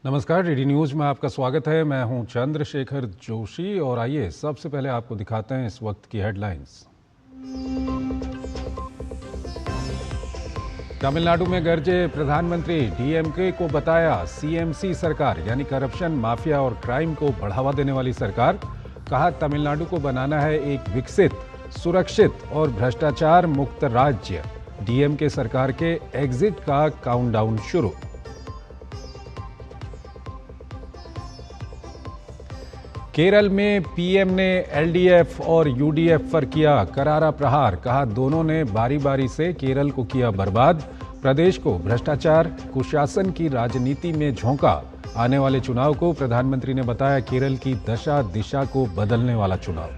नमस्कार, DD news में आपका स्वागत है। मैं हूं चंद्रशेखर जोशी और आइए सबसे पहले आपको दिखाते हैं इस वक्त की हेडलाइंस। तमिलनाडु में गरजे प्रधानमंत्री, डीएमके को बताया सीएमसी सरकार यानी करप्शन, माफिया और क्राइम को बढ़ावा देने वाली सरकार। कहा तमिलनाडु को बनाना है एक विकसित, सुरक्षित और भ्रष्टाचार मुक्त राज्य। डीएमके सरकार के एग्जिट का काउंटडाउन शुरू। केरल में पीएम ने एलडीएफ और यूडीएफ पर किया करारा प्रहार। कहा दोनों ने बारी बारी से केरल को किया बर्बाद, प्रदेश को भ्रष्टाचार, कुशासन की राजनीति में झोंका। आने वाले चुनाव को प्रधानमंत्री ने बताया केरल की दशा दिशा को बदलने वाला चुनाव।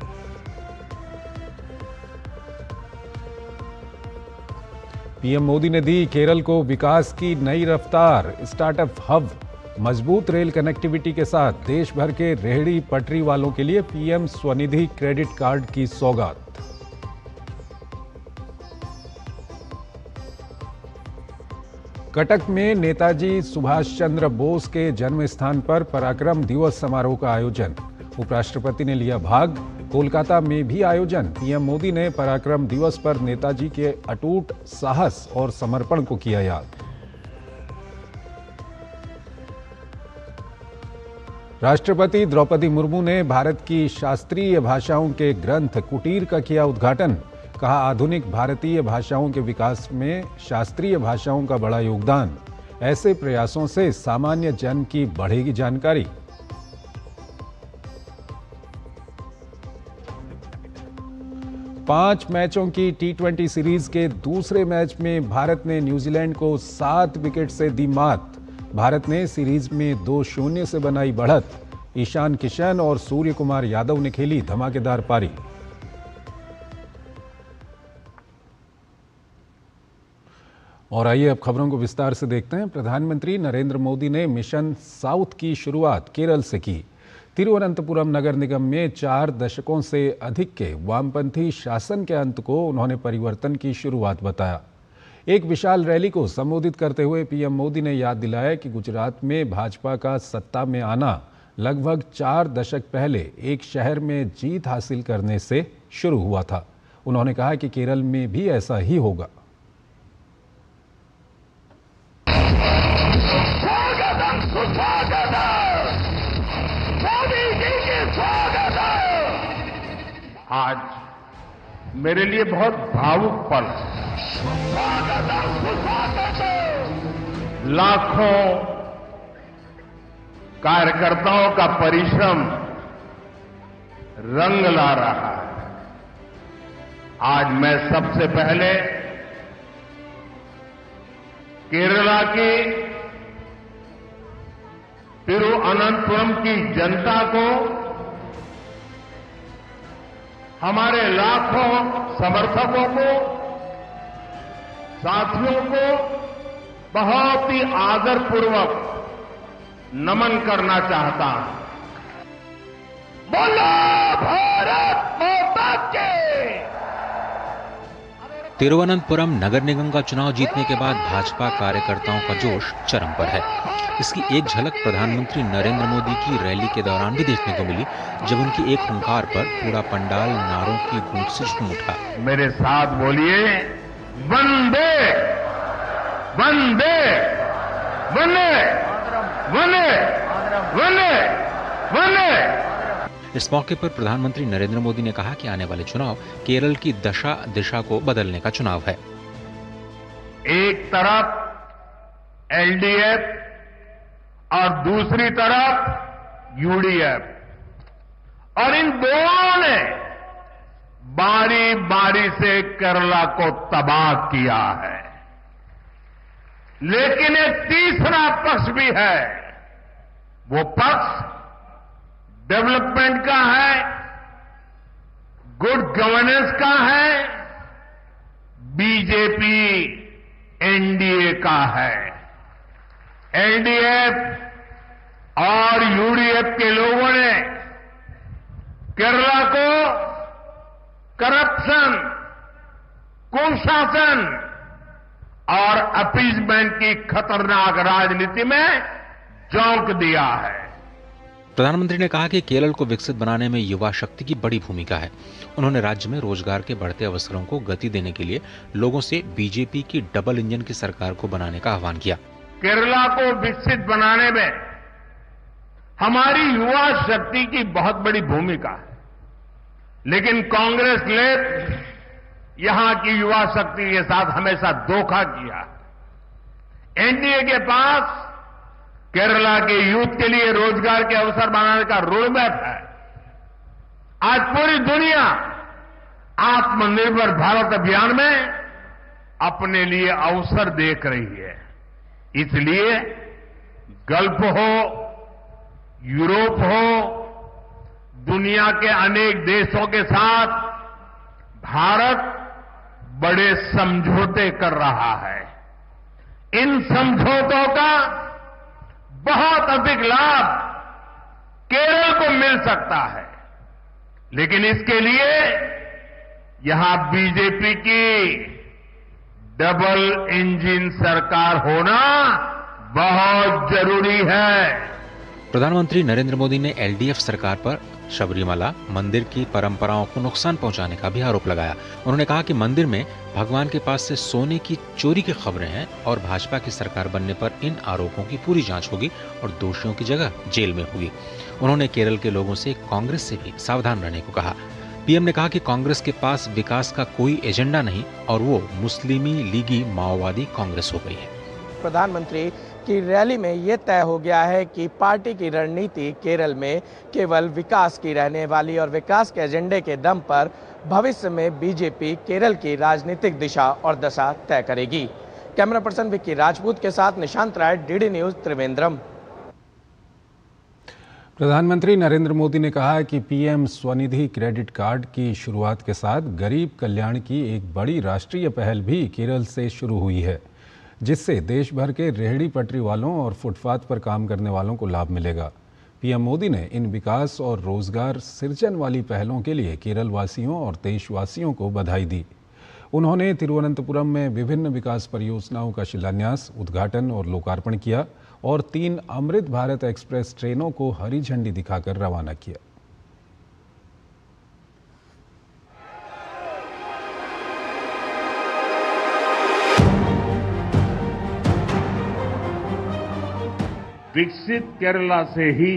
पीएम मोदी ने दी केरल को विकास की नई रफ्तार, स्टार्टअप हब, मजबूत रेल कनेक्टिविटी के साथ देश भर के रेहड़ी पटरी वालों के लिए पीएम स्वनिधि क्रेडिट कार्ड की सौगात। कटक में नेताजी सुभाष चंद्र बोस के जन्म स्थान पर पराक्रम दिवस समारोह का आयोजन, उपराष्ट्रपति ने लिया भाग। कोलकाता में भी आयोजन। पीएम मोदी ने पराक्रम दिवस पर नेताजी के अटूट साहस और समर्पण को किया याद। राष्ट्रपति द्रौपदी मुर्मू ने भारत की शास्त्रीय भाषाओं के ग्रंथ कुटीर का किया उद्घाटन। कहा आधुनिक भारतीय भाषाओं के विकास में शास्त्रीय भाषाओं का बड़ा योगदान। ऐसे प्रयासों से सामान्य जन की बढ़ेगी जानकारी। पांच मैचों की टी20 सीरीज के दूसरे मैच में भारत ने न्यूजीलैंड को 7 विकेट से दी मात। भारत ने सीरीज में 2-0 से बनाई बढ़त। ईशान किशन और सूर्य कुमार यादव ने खेली धमाकेदार पारी। और आइए अब खबरों को विस्तार से देखते हैं। प्रधानमंत्री नरेंद्र मोदी ने मिशन साउथ की शुरुआत केरल से की। तिरुवनंतपुरम नगर निगम में 4 दशकों से अधिक के वामपंथी शासन के अंत को उन्होंने परिवर्तन की शुरुआत बताया। एक विशाल रैली को संबोधित करते हुए पीएम मोदी ने याद दिलाया कि गुजरात में भाजपा का सत्ता में आना लगभग 4 दशक पहले एक शहर में जीत हासिल करने से शुरू हुआ था। उन्होंने कहा कि केरल में भी ऐसा ही होगा। आज मेरे लिए बहुत भावुक पल, लाखों कार्यकर्ताओं का परिश्रम रंग ला रहा है। आज मैं सबसे पहले केरला की तिरुवनंतपुरम की जनता को, हमारे लाखों समर्थकों को, साथियों को बहुत ही आदरपूर्वक नमन करना चाहता हूं। बोलो भारत माता की। तिरुवनंतपुरम नगर निगम का चुनाव जीतने के बाद भाजपा कार्यकर्ताओं का जोश चरम पर है। इसकी एक झलक प्रधानमंत्री नरेंद्र मोदी की रैली के दौरान भी देखने को मिली, जब उनकी एक हुंकार पर पूरा पंडाल नारों की गूंज से झूम उठा। मेरे साथ बोलिए, वंदे वंदे वंदे वंदे वंदे वंदे। इस मौके पर प्रधानमंत्री नरेंद्र मोदी ने कहा कि आने वाले चुनाव केरल की दशा दिशा को बदलने का चुनाव है। एक तरफ एलडीएफ और दूसरी तरफ यूडीएफ, और इन दोनों ने बारी बारी से केरला को तबाह किया है। लेकिन एक तीसरा पक्ष भी है। वो पक्ष डेवलपमेंट का है, गुड गवर्नेंस का है, बीजेपी एनडीए का है। एलडीएफ और यूडीएफ के लोगों ने केरला को करप्शन, कुशासन और अपीजमेंट की खतरनाक राजनीति में चौंक दिया है। प्रधानमंत्री ने कहा कि केरल को विकसित बनाने में युवा शक्ति की बड़ी भूमिका है। उन्होंने राज्य में रोजगार के बढ़ते अवसरों को गति देने के लिए लोगों से बीजेपी की डबल इंजन की सरकार को बनाने का आह्वान किया। केरला को विकसित बनाने में हमारी युवा शक्ति की बहुत बड़ी भूमिका है, लेकिन कांग्रेस ने यहां की युवा शक्ति के साथ हमेशा धोखा किया। एनडीए के पास केरला के यूथ के लिए रोजगार के अवसर बनाने का रोडमैप है। आज पूरी दुनिया आत्मनिर्भर भारत अभियान में अपने लिए अवसर देख रही है। इसलिए गल्फ हो, यूरोप हो, दुनिया के अनेक देशों के साथ भारत बड़े समझौते कर रहा है। इन समझौतों का बहुत अधिक लाभ केरल को मिल सकता है, लेकिन इसके लिए यहां बीजेपी की डबल इंजन सरकार होना बहुत जरूरी है। प्रधानमंत्री नरेंद्र मोदी ने एलडीएफ सरकार पर शबरीमला मंदिर की परंपराओं को नुकसान पहुंचाने का भी आरोप लगाया। उन्होंने कहा कि मंदिर में भगवान के पास से सोने की चोरी की खबरें हैं और भाजपा की सरकार बनने पर इन आरोपों की पूरी जांच होगी और दोषियों की जगह जेल में होगी। उन्होंने केरल के लोगों से कांग्रेस से भी सावधान रहने को कहा। पीएम ने कहा कि कांग्रेस के पास विकास का कोई एजेंडा नहीं और वो मुस्लिमी लीगी माओवादी कांग्रेस हो गई है। प्रधानमंत्री की रैली में ये तय हो गया है कि पार्टी की रणनीति केरल में केवल विकास की रहने वाली और विकास के एजेंडे के दम पर भविष्य में बीजेपी केरल की राजनीतिक दिशा और दशा तय करेगी। कैमरा पर्सन विक्की राजपूत के साथ निशांत राय, डीडी न्यूज, त्रिवेंद्रम। प्रधानमंत्री नरेंद्र मोदी ने कहा है कि पीएम स्वनिधि क्रेडिट कार्ड की शुरुआत के साथ गरीब कल्याण की एक बड़ी राष्ट्रीय पहल भी केरल से शुरू हुई है, जिससे देश भर के रेहड़ी पटरी वालों और फुटपाथ पर काम करने वालों को लाभ मिलेगा। पीएम मोदी ने इन विकास और रोजगार सृजन वाली पहलों के लिए केरल वासियों और देशवासियों को बधाई दी। उन्होंने तिरुवनंतपुरम में विभिन्न विकास परियोजनाओं का शिलान्यास, उद्घाटन और लोकार्पण किया और 3 अमृत भारत एक्सप्रेस ट्रेनों को हरी झंडी दिखाकर रवाना किया। विकसित केरला से ही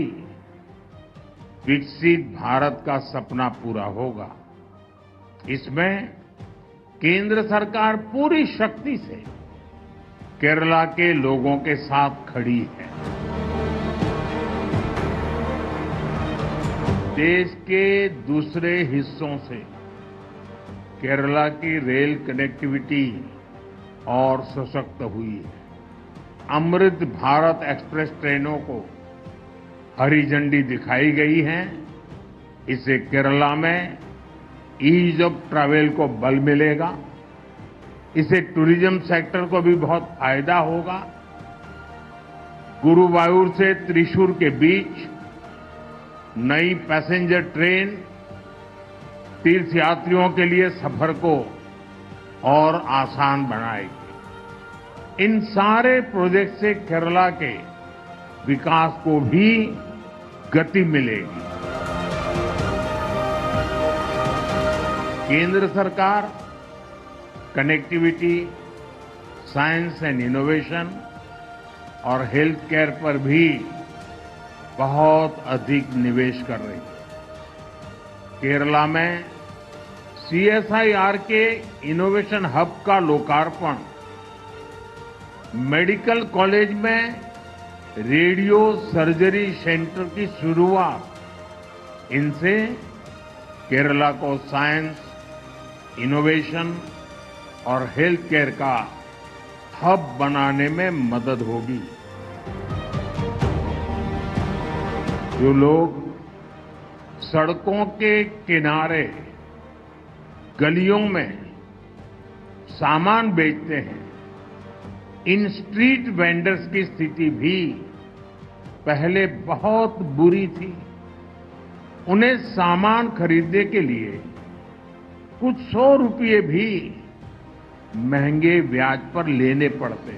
विकसित भारत का सपना पूरा होगा। इसमें केंद्र सरकार पूरी शक्ति से केरला के लोगों के साथ खड़ी है। देश के दूसरे हिस्सों से केरला की रेल कनेक्टिविटी और सशक्त हुई है। अमृत भारत एक्सप्रेस ट्रेनों को हरी झंडी दिखाई गई है। इससे केरला में ईज ऑफ ट्रैवल को बल मिलेगा। इससे टूरिज्म सेक्टर को भी बहुत फायदा होगा। गुरुवायूर से त्रिशूर के बीच नई पैसेंजर ट्रेन तीर्थयात्रियों के लिए सफर को और आसान बनाएगी। इन सारे प्रोजेक्ट से केरला के विकास को भी गति मिलेगी। केंद्र सरकार कनेक्टिविटी, साइंस एंड इनोवेशन और हेल्थ केयर पर भी बहुत अधिक निवेश कर रही है। केरला में सीएसआईआर के इनोवेशन हब का लोकार्पण, मेडिकल कॉलेज में रेडियो सर्जरी सेंटर की शुरुआत, इनसे केरला को साइंस, इनोवेशन और हेल्थ केयर का हब बनाने में मदद होगी। जो लोग सड़कों के किनारे गलियों में सामान बेचते हैं, इन स्ट्रीट वेंडर्स की स्थिति भी पहले बहुत बुरी थी। उन्हें सामान खरीदने के लिए कुछ 100 रुपये भी महंगे ब्याज पर लेने पड़ते थे।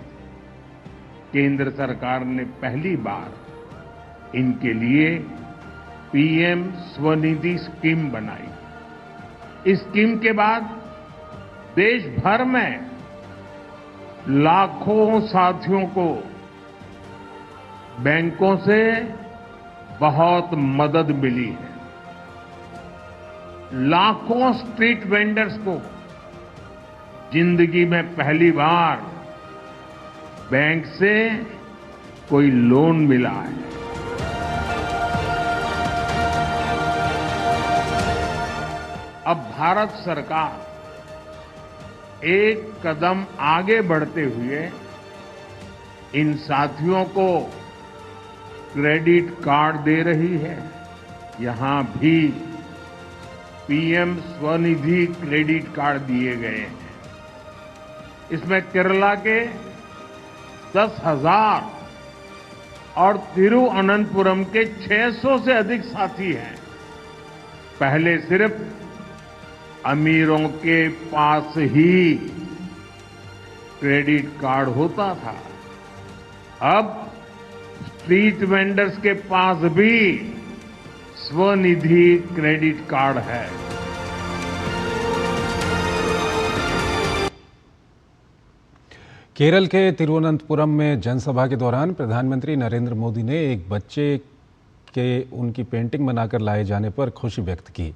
केंद्र सरकार ने पहली बार इनके लिए पीएम स्वनिधि स्कीम बनाई। इस स्कीम के बाद देश भर में लाखों साथियों को बैंकों से बहुत मदद मिली है। लाखों स्ट्रीट वेंडर्स को जिंदगी में पहली बार बैंक से कोई लोन मिला है। अब भारत सरकार एक कदम आगे बढ़ते हुए इन साथियों को क्रेडिट कार्ड दे रही है। यहां भी पीएम स्वनिधि क्रेडिट कार्ड दिए गए हैं। इसमें केरला के 10,000 और तिरुवनंतपुरम के 600 से अधिक साथी हैं। पहले सिर्फ अमीरों के पास ही क्रेडिट कार्ड होता था, अब स्ट्रीट वेंडर्स के पास भी स्वनिधि क्रेडिट कार्ड है। केरल के तिरुवनंतपुरम में जनसभा के दौरान प्रधानमंत्री नरेंद्र मोदी ने एक बच्चे के उनकी पेंटिंग बनाकर लाए जाने पर खुशी व्यक्त की।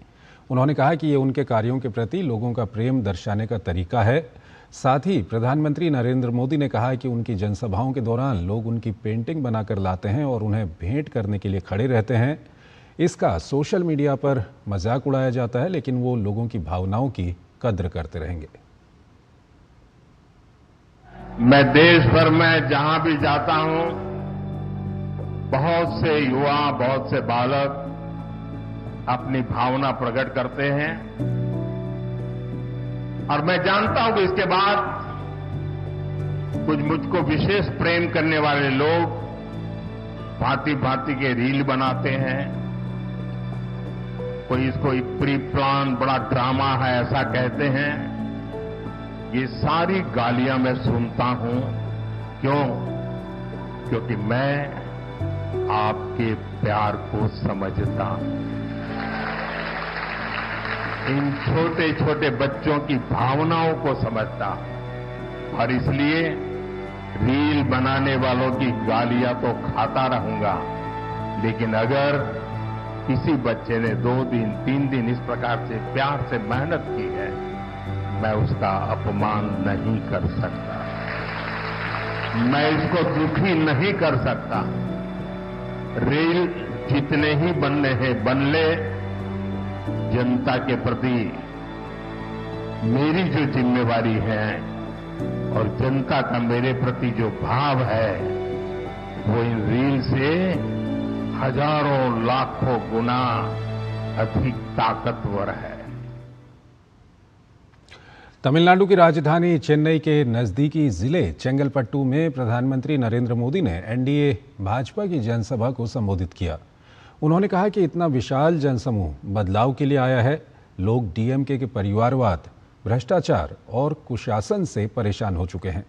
उन्होंने कहा कि ये उनके कार्यों के प्रति लोगों का प्रेम दर्शाने का तरीका है। साथ ही प्रधानमंत्री नरेंद्र मोदी ने कहा कि उनकी जनसभाओं के दौरान लोग उनकी पेंटिंग बनाकर लाते हैं और उन्हें भेंट करने के लिए खड़े रहते हैं। इसका सोशल मीडिया पर मजाक उड़ाया जाता है, लेकिन वो लोगों की भावनाओं की कद्र करते रहेंगे। मैं देश भर में जहां भी जाता हूं, बहुत से युवा, बहुत से बालक अपनी भावना प्रकट करते हैं और मैं जानता हूं कि इसके बाद कुछ मुझको विशेष प्रेम करने वाले लोग भांति भांति के रील बनाते हैं। कोई इसको प्री प्लान बड़ा ड्रामा है ऐसा कहते हैं। ये सारी गालियां मैं सुनता हूं। क्यों? क्योंकि मैं आपके प्यार को समझता हूं। इन छोटे छोटे बच्चों की भावनाओं को समझता हूं और इसलिए रील बनाने वालों की गालियां तो खाता रहूंगा, लेकिन अगर किसी बच्चे ने 2 दिन 3 दिन इस प्रकार से प्यार से मेहनत की है, मैं उसका अपमान नहीं कर सकता, मैं इसको दुखी नहीं कर सकता। रील जितने ही बनने हैं बन ले, जनता के प्रति मेरी जो जिम्मेवारी है और जनता का मेरे प्रति जो भाव है, वो इन रील से हजारों लाखों गुना अधिक ताकतवर है। तमिलनाडु की राजधानी चेन्नई के नजदीकी जिले चेंगलपट्टू में प्रधानमंत्री नरेंद्र मोदी ने एनडीए भाजपा की जनसभा को संबोधित किया। उन्होंने कहा कि इतना विशाल जनसमूह बदलाव के लिए आया है। लोग डीएमके के परिवारवाद, भ्रष्टाचार और कुशासन से परेशान हो चुके हैं।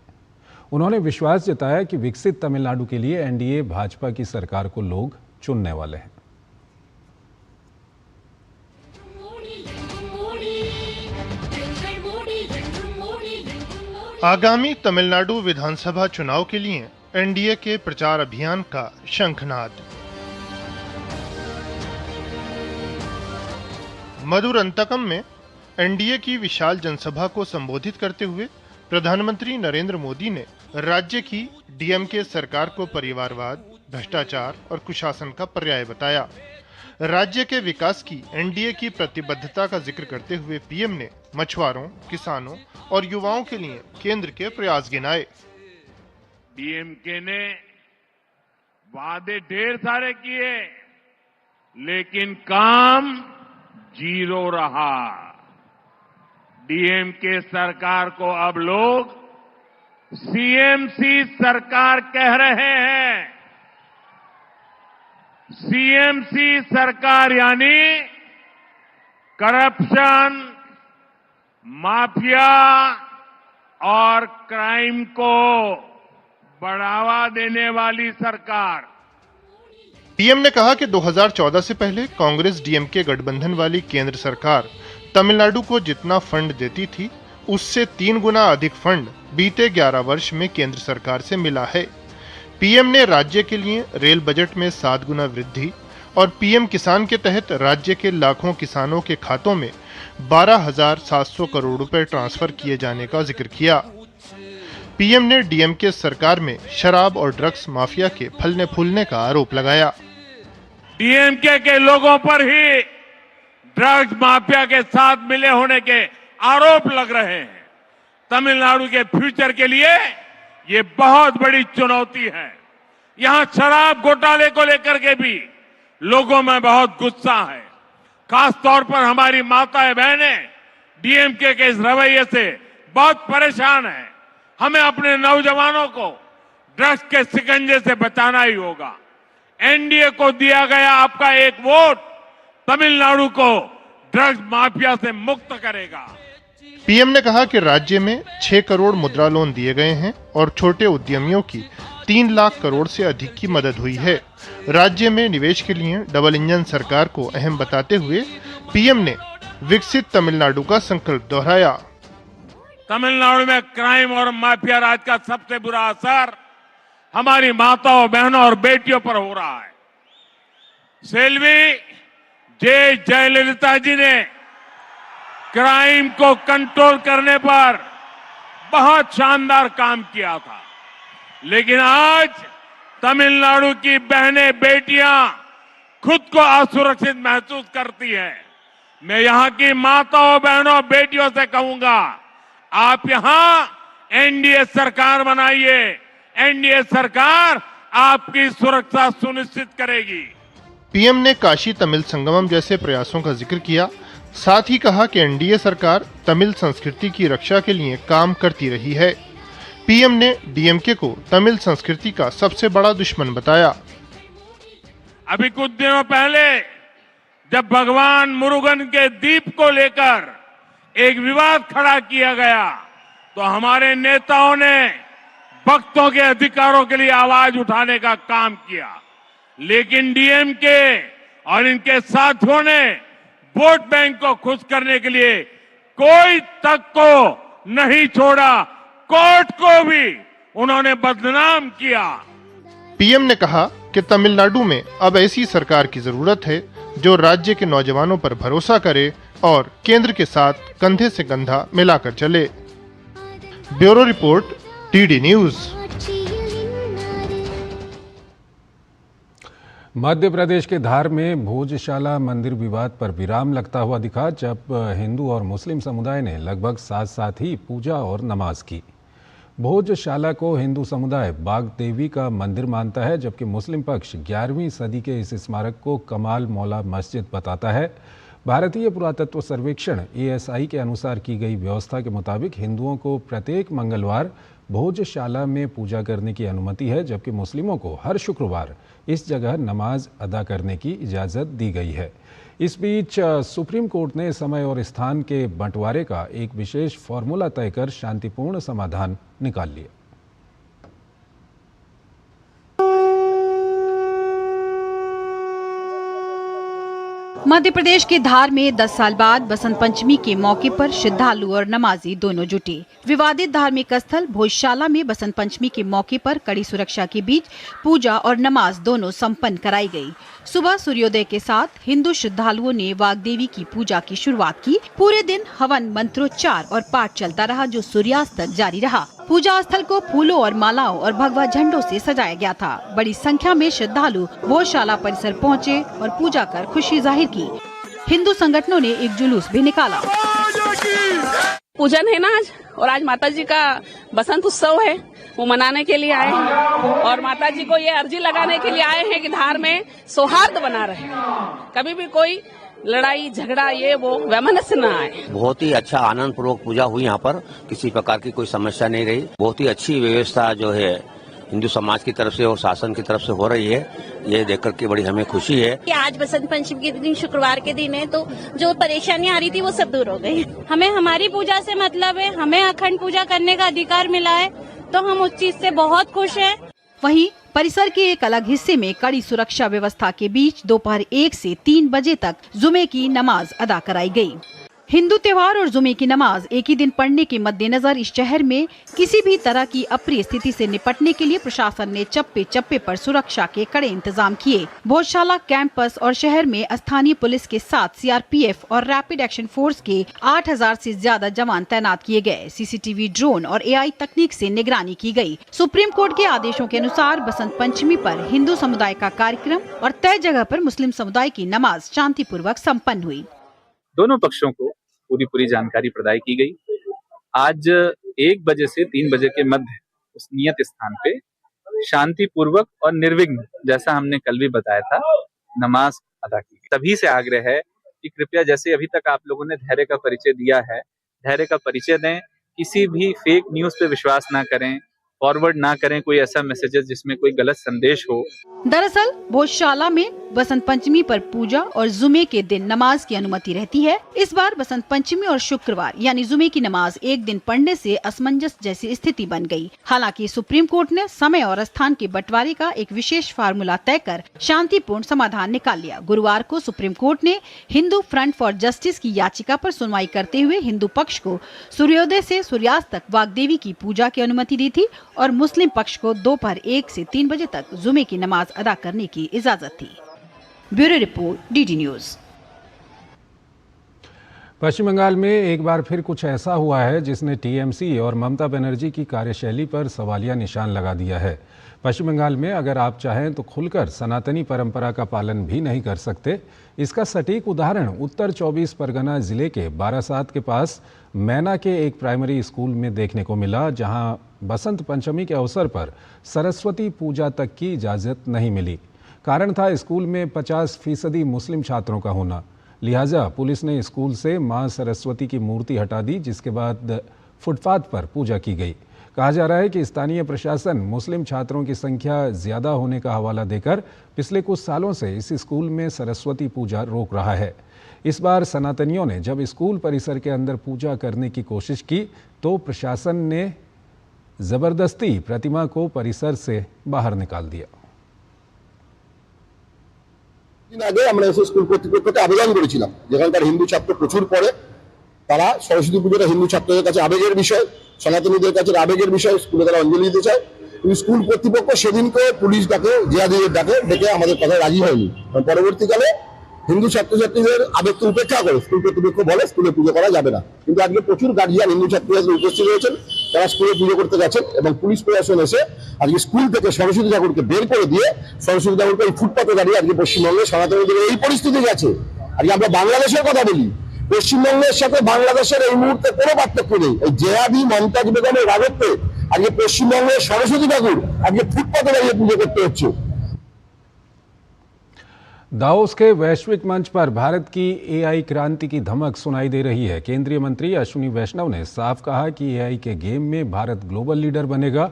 उन्होंने विश्वास जताया कि विकसित तमिलनाडु के लिए एनडीए भाजपा की सरकार को लोग चुनने वाले हैं। आगामी तमिलनाडु विधानसभा चुनाव के लिए एनडीए के प्रचार अभियान का शंखनाद। मधुरंतकम में एनडीए की विशाल जनसभा को संबोधित करते हुए प्रधानमंत्री नरेंद्र मोदी ने राज्य की डीएमके सरकार को परिवारवाद, भ्रष्टाचार और कुशासन का पर्याय बताया। राज्य के विकास की एनडीए की प्रतिबद्धता का जिक्र करते हुए पीएम ने मछुआरों, किसानों और युवाओं के लिए केंद्र के प्रयास गिनाए। डीएमके ने वादे ढेर सारे किए, लेकिन काम जीरो रहा। डीएमके सरकार को अब लोग सीएमसी सरकार कह रहे हैं। सीएमसी सरकार यानी करप्शन, माफिया और क्राइम को बढ़ावा देने वाली सरकार। पीएम ने कहा कि 2014 से पहले कांग्रेस डीएमके गठबंधन वाली केंद्र सरकार तमिलनाडु को जितना फंड देती थी, उससे 3 गुना अधिक फंड बीते 11 वर्ष में केंद्र सरकार से मिला है। पीएम ने राज्य के लिए रेल बजट में 7 गुना वृद्धि और पीएम किसान के तहत राज्य के लाखों किसानों के खातों में 12,700 करोड़ रुपए ट्रांसफर किए जाने का जिक्र किया। पीएम ने डीएमके सरकार में शराब और ड्रग्स माफिया के फलने फूलने का आरोप लगाया। डीएमके के लोगों पर ही ड्रग्स माफिया के साथ मिले होने के आरोप लग रहे हैं। तमिलनाडु के फ्यूचर के लिए ये बहुत बड़ी चुनौती है। यहां शराब घोटाले को लेकर के भी लोगों में बहुत गुस्सा है। खास तौर पर हमारी माताएं बहनें डीएमके के इस रवैये से बहुत परेशान हैं। हमें अपने नौजवानों को ड्रग्स के शिकंजे से बचाना ही होगा। एनडीए को दिया गया आपका एक वोट तमिलनाडु को ड्रग्स माफिया से मुक्त करेगा। पीएम ने कहा कि राज्य में 6 करोड़ मुद्रा लोन दिए गए हैं और छोटे उद्यमियों की 3 लाख करोड़ से अधिक की मदद हुई है। राज्य में निवेश के लिए डबल इंजन सरकार को अहम बताते हुए पीएम ने विकसित तमिलनाडु का संकल्प दोहराया। तमिलनाडु में क्राइम और माफिया राज का सबसे बुरा असर हमारी माताओं, बहनों और बेटियों पर हो रहा है। सेल्वी जयललिता जी ने क्राइम को कंट्रोल करने पर बहुत शानदार काम किया था, लेकिन आज तमिलनाडु की बहनें, बेटियां खुद को असुरक्षित महसूस करती हैं। मैं यहां की माताओं, बहनों, बेटियों से कहूंगा, आप यहां एनडीए सरकार बनाइए। एनडीए सरकार आपकी सुरक्षा सुनिश्चित करेगी। पीएम ने काशी तमिल संगमम जैसे प्रयासों का जिक्र किया। साथ ही कहा कि एनडीए सरकार तमिल संस्कृति की रक्षा के लिए काम करती रही है। पीएम ने डीएमके को तमिल संस्कृति का सबसे बड़ा दुश्मन बताया। अभी कुछ दिनों पहले जब भगवान मुरुगन के दीप को लेकर एक विवाद खड़ा किया गया, तो हमारे नेताओं ने भक्तों के अधिकारों के लिए आवाज उठाने का काम किया, लेकिन डीएमके और इनके साथियों ने वोट बैंक को खुश करने के लिए कोई तक को नहीं छोड़ा। कोर्ट को भी उन्होंने बदनाम किया। पीएम ने कहा कि तमिलनाडु में अब ऐसी सरकार की जरूरत है जो राज्य के नौजवानों पर भरोसा करे और केंद्र के साथ कंधे से कंधा मिलाकर चले। Bureau report, DD news. Madhya Pradesh के धार में भोजशाला मंदिर विवाद पर विराम लगता हुआ दिखा, जब हिंदू और मुस्लिम समुदाय ने लगभग साथ साथ ही पूजा और नमाज की। भोजशाला को हिंदू समुदाय बाग देवी का मंदिर मानता है, जबकि मुस्लिम पक्ष 11वीं सदी के इस स्मारक को कमाल मौला मस्जिद बताता है। भारतीय पुरातत्व सर्वेक्षण ASI के अनुसार की गई व्यवस्था के मुताबिक हिंदुओं को प्रत्येक मंगलवार भोजशाला में पूजा करने की अनुमति है, जबकि मुस्लिमों को हर शुक्रवार इस जगह नमाज अदा करने की इजाज़त दी गई है। इस बीच सुप्रीम कोर्ट ने समय और स्थान के बंटवारे का एक विशेष फॉर्मूला तय कर शांतिपूर्ण समाधान निकाल लिया। मध्य प्रदेश के धार में 10 साल बाद बसंत पंचमी के मौके पर श्रद्धालु और नमाजी दोनों जुटे। विवादित धार्मिक स्थल भोजशाला में बसंत पंचमी के मौके पर कड़ी सुरक्षा के बीच पूजा और नमाज दोनों संपन्न कराई गई। सुबह सूर्योदय के साथ हिंदू श्रद्धालुओं ने वाग्देवी की पूजा की शुरुआत की। पूरे दिन हवन, मंत्रोच्चार और पाठ चलता रहा, जो सूर्यास्त तक जारी रहा। पूजा स्थल को फूलों और मालाओं और भगवा झंडों से सजाया गया था। बड़ी संख्या में श्रद्धालु भोजशाला परिसर पहुंचे और पूजा कर खुशी जाहिर की। हिंदू संगठनों ने एक जुलूस भी निकाला। पूजन है ना आज, और आज माता जी का बसंत उत्सव है, वो मनाने के लिए आए हैं और माता जी को ये अर्जी लगाने के लिए आए हैं कि धार में सौहार्द बना रहे, कभी भी कोई लड़ाई झगड़ा ये वो वैमनस्य न आए। बहुत ही अच्छा आनंद पूर्वक पूजा हुई। यहाँ पर किसी प्रकार की कोई समस्या नहीं रही। बहुत ही अच्छी व्यवस्था जो है हिंदू समाज की तरफ से और शासन की तरफ से हो रही है, ये देख करके बड़ी हमें खुशी है। आज बसंत पंचमी के दिन, शुक्रवार के दिन है, तो जो परेशानियां आ रही थी वो सब दूर हो गई। हमें हमारी पूजा से मतलब है, हमें अखंड पूजा करने का अधिकार मिला है, तो हम उस चीज से बहुत खुश हैं। वहीं परिसर के एक अलग हिस्से में कड़ी सुरक्षा व्यवस्था के बीच दोपहर 1 से 3 बजे तक जुमे की नमाज अदा कराई गई। हिंदू त्योहार और जुमे की नमाज एक ही दिन पढ़ने के मद्देनजर इस शहर में किसी भी तरह की अप्रिय स्थिति से निपटने के लिए प्रशासन ने चप्पे चप्पे पर सुरक्षा के कड़े इंतजाम किए। भोजशाला कैंपस और शहर में स्थानीय पुलिस के साथ सीआरपीएफ और रैपिड एक्शन फोर्स के 8000 से ज्यादा जवान तैनात किए गए। सीसीटीवी, ड्रोन और एआई तकनीक से निगरानी की गई। सुप्रीम कोर्ट के आदेशों के अनुसार बसंत पंचमी पर हिंदू समुदाय का कार्यक्रम और तय जगह पर मुस्लिम समुदाय की नमाज शांतिपूर्वक सम्पन्न हुई। दोनों पक्षों को पूरी जानकारी प्रदान की गई। आज 1 बजे से 3 बजे के मध्य उस नियत स्थान पे शांतिपूर्वक और निर्विघ्न, जैसा हमने कल भी बताया था, नमाज अदा की गई। सभी से आग्रह है कि कृपया, जैसे अभी तक आप लोगों ने धैर्य का परिचय दिया है, धैर्य का परिचय दें। किसी भी फेक न्यूज पे विश्वास ना करें, फॉरवर्ड ना करें कोई ऐसा मैसेजेस जिसमें कोई गलत संदेश हो। दरअसल भोजशाला में बसंत पंचमी पर पूजा और जुमे के दिन नमाज की अनुमति रहती है। इस बार बसंत पंचमी और शुक्रवार यानी जुमे की नमाज एक दिन पढ़ने से असमंजस जैसी स्थिति बन गई। हालांकि सुप्रीम कोर्ट ने समय और स्थान के बंटवारे का एक विशेष फार्मूला तय कर शांतिपूर्ण समाधान निकाल लिया। गुरुवार को सुप्रीम कोर्ट ने हिंदू फ्रंट फॉर जस्टिस की याचिका पर सुनवाई करते हुए हिंदू पक्ष को सूर्योदय से सूर्यास्त तक वाग्देवी की पूजा की अनुमति दी थी और मुस्लिम पक्ष को दोपहर 1 से 3 बजे तक जुमे की नमाज अदा करने की इजाजत थी। Bureau report, DD news. Paschim Bengal में एक बार फिर कुछ ऐसा हुआ है जिसने टीएमसी और ममता बनर्जी की कार्यशैली पर सवालिया निशान लगा दिया है। पश्चिम बंगाल में अगर आप चाहें तो खुलकर सनातनी परंपरा का पालन भी नहीं कर सकते। इसका सटीक उदाहरण उत्तर 24 परगना जिले के बारासात के पास मैना के एक प्राइमरी स्कूल में देखने को मिला, जहां बसंत पंचमी के अवसर पर सरस्वती पूजा तक की इजाज़त नहीं मिली। कारण था स्कूल में 50% मुस्लिम छात्रों का होना। लिहाजा पुलिस ने स्कूल से मां सरस्वती की मूर्ति हटा दी, जिसके बाद फुटपाथ पर पूजा की गई। कहा जा रहा है कि स्थानीय प्रशासन मुस्लिम छात्रों की संख्या ज़्यादा होने का हवाला देकर पिछले कुछ सालों से इस स्कूल में सरस्वती पूजा रोक रहा है। इस बार सनातनियों ने जब स्कूल परिसर के अंदर पूजा करने की कोशिश की तो प्रशासन ने जबरदस्ती प्रतिमा को परिसर से बाहर निकाल दिया। আগে আমরা এসে স্কুল কর্তৃপক্ষকে আবেদন করেছিলাম, যেখানকার হিন্দু ছাত্র প্রচুর পড়ে, তারা সরস্বতী পুজোটা হিন্দু ছাত্রদের কাছে আবেগের বিষয়, সনাতনীদের কাছে আবেগের বিষয়, স্কুলে তারা অঞ্জলি দিতে চায়। স্কুল কর্তৃপক্ষ সেদিনকে পুলিশ ডাকে, জিয়াদের ডেকে আমাদের কথা রাজি হয়নি। পরবর্তীকালে হিন্দু ছাত্রছাত্রীদের আবেগকে উপেক্ষা করে স্কুল কর্তৃপক্ষ বলে স্কুলে পুজো করা যাবে না। কিন্তু আজকে প্রচুর গার্জিয়ান হিন্দু ছাত্রছাত্রী উপস্থিত হয়েছেন, তারা স্কুলে পুজো করতে গেছেন এবং পুলিশ প্রশাসন এসে আজকে স্কুল থেকে সরস্বতী ঠাকুরকে বের করে দিয়ে সরস্বতী ঠাকুরকে এই ফুটপাতে দাঁড়িয়ে আজকে পশ্চিমবঙ্গে সনাতনীদের এই পরিস্থিতি গেছে। আজকে আমরা বাংলাদেশের কথা বলি, পশ্চিমবঙ্গের সাথে বাংলাদেশের এই মুহূর্তে কোনো পার্থক্য নেই। এই জেহাদি মমতাজ বেগমের রাজত্বে আজকে পশ্চিমবঙ্গের সরস্বতী ঠাকুর আজকে ফুটপাতে দাঁড়িয়ে পুজো করতে হচ্ছে। दावोस के वैश्विक मंच पर भारत की एआई क्रांति की धमक सुनाई दे रही है। केंद्रीय मंत्री अश्विनी वैष्णव ने साफ कहा कि एआई के गेम में भारत ग्लोबल लीडर बनेगा।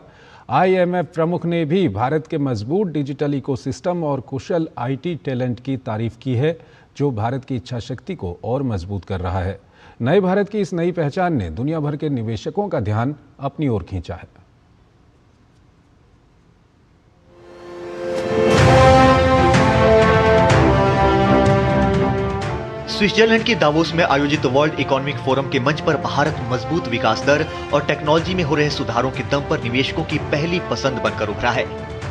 आईएमएफ प्रमुख ने भी भारत के मजबूत डिजिटल इकोसिस्टम और कुशल आईटी टैलेंट की तारीफ की है, जो भारत की इच्छा शक्ति को और मजबूत कर रहा है। नए भारत की इस नई पहचान ने दुनिया भर के निवेशकों का ध्यान अपनी ओर खींचा है। स्विट्जरलैंड के दावोस में आयोजित वर्ल्ड इकोनॉमिक फोरम के मंच पर भारत मजबूत विकास दर और टेक्नोलॉजी में हो रहे सुधारों के दम पर निवेशकों की पहली पसंद बनकर उभरा है।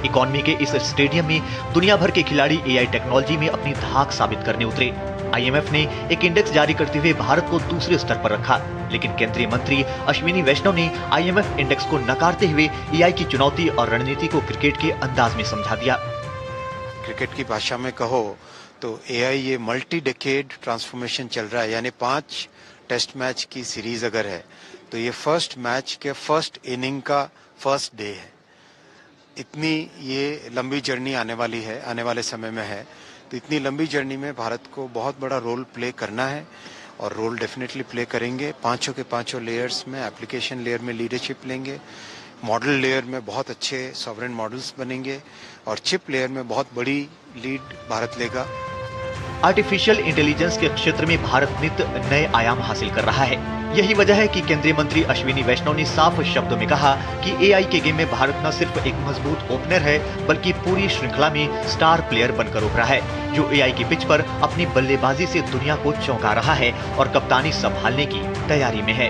इकोनॉमी के इस स्टेडियम में दुनिया भर के खिलाड़ी एआई टेक्नोलॉजी में अपनी धाक साबित करने उतरे। आईएमएफ ने एक इंडेक्स जारी करते हुए भारत को दूसरे स्तर पर रखा, लेकिन केंद्रीय मंत्री अश्विनी वैष्णव ने आईएमएफ इंडेक्स को नकारते हुए एआई की चुनौती और रणनीति को क्रिकेट के अंदाज में समझा दिया। क्रिकेट की भाषा में कहो तो एआई ये मल्टी डेकेड ट्रांसफॉर्मेशन चल रहा है, यानी 5 टेस्ट मैच की सीरीज अगर है तो ये फर्स्ट मैच के फर्स्ट इनिंग का फर्स्ट डे है। इतनी ये लंबी जर्नी आने वाली है, आने वाले समय में है। तो इतनी लंबी जर्नी में भारत को बहुत बड़ा रोल प्ले करना है और रोल डेफिनेटली प्ले करेंगे। पांचों के पांचों लेयर्स में, एप्लीकेशन लेयर में लीडरशिप लेंगे, मॉडल लेयर में बहुत अच्छे सॉवरेन मॉडल्स बनेंगे और चिप लेयर में बहुत बड़ी लीड भारत लेगा। आर्टिफिशियल इंटेलिजेंस के क्षेत्र में भारत नित्य नए आयाम हासिल कर रहा है। यही वजह है कि केंद्रीय मंत्री अश्विनी वैष्णव ने साफ शब्दों में कहा कि एआई के गेम में भारत न सिर्फ एक मजबूत ओपनर है बल्कि पूरी श्रृंखला में स्टार प्लेयर बनकर उभरा है, जो एआई की पिच पर अपनी बल्लेबाजी से दुनिया को चौंका रहा है और कप्तानी संभालने की तैयारी में है।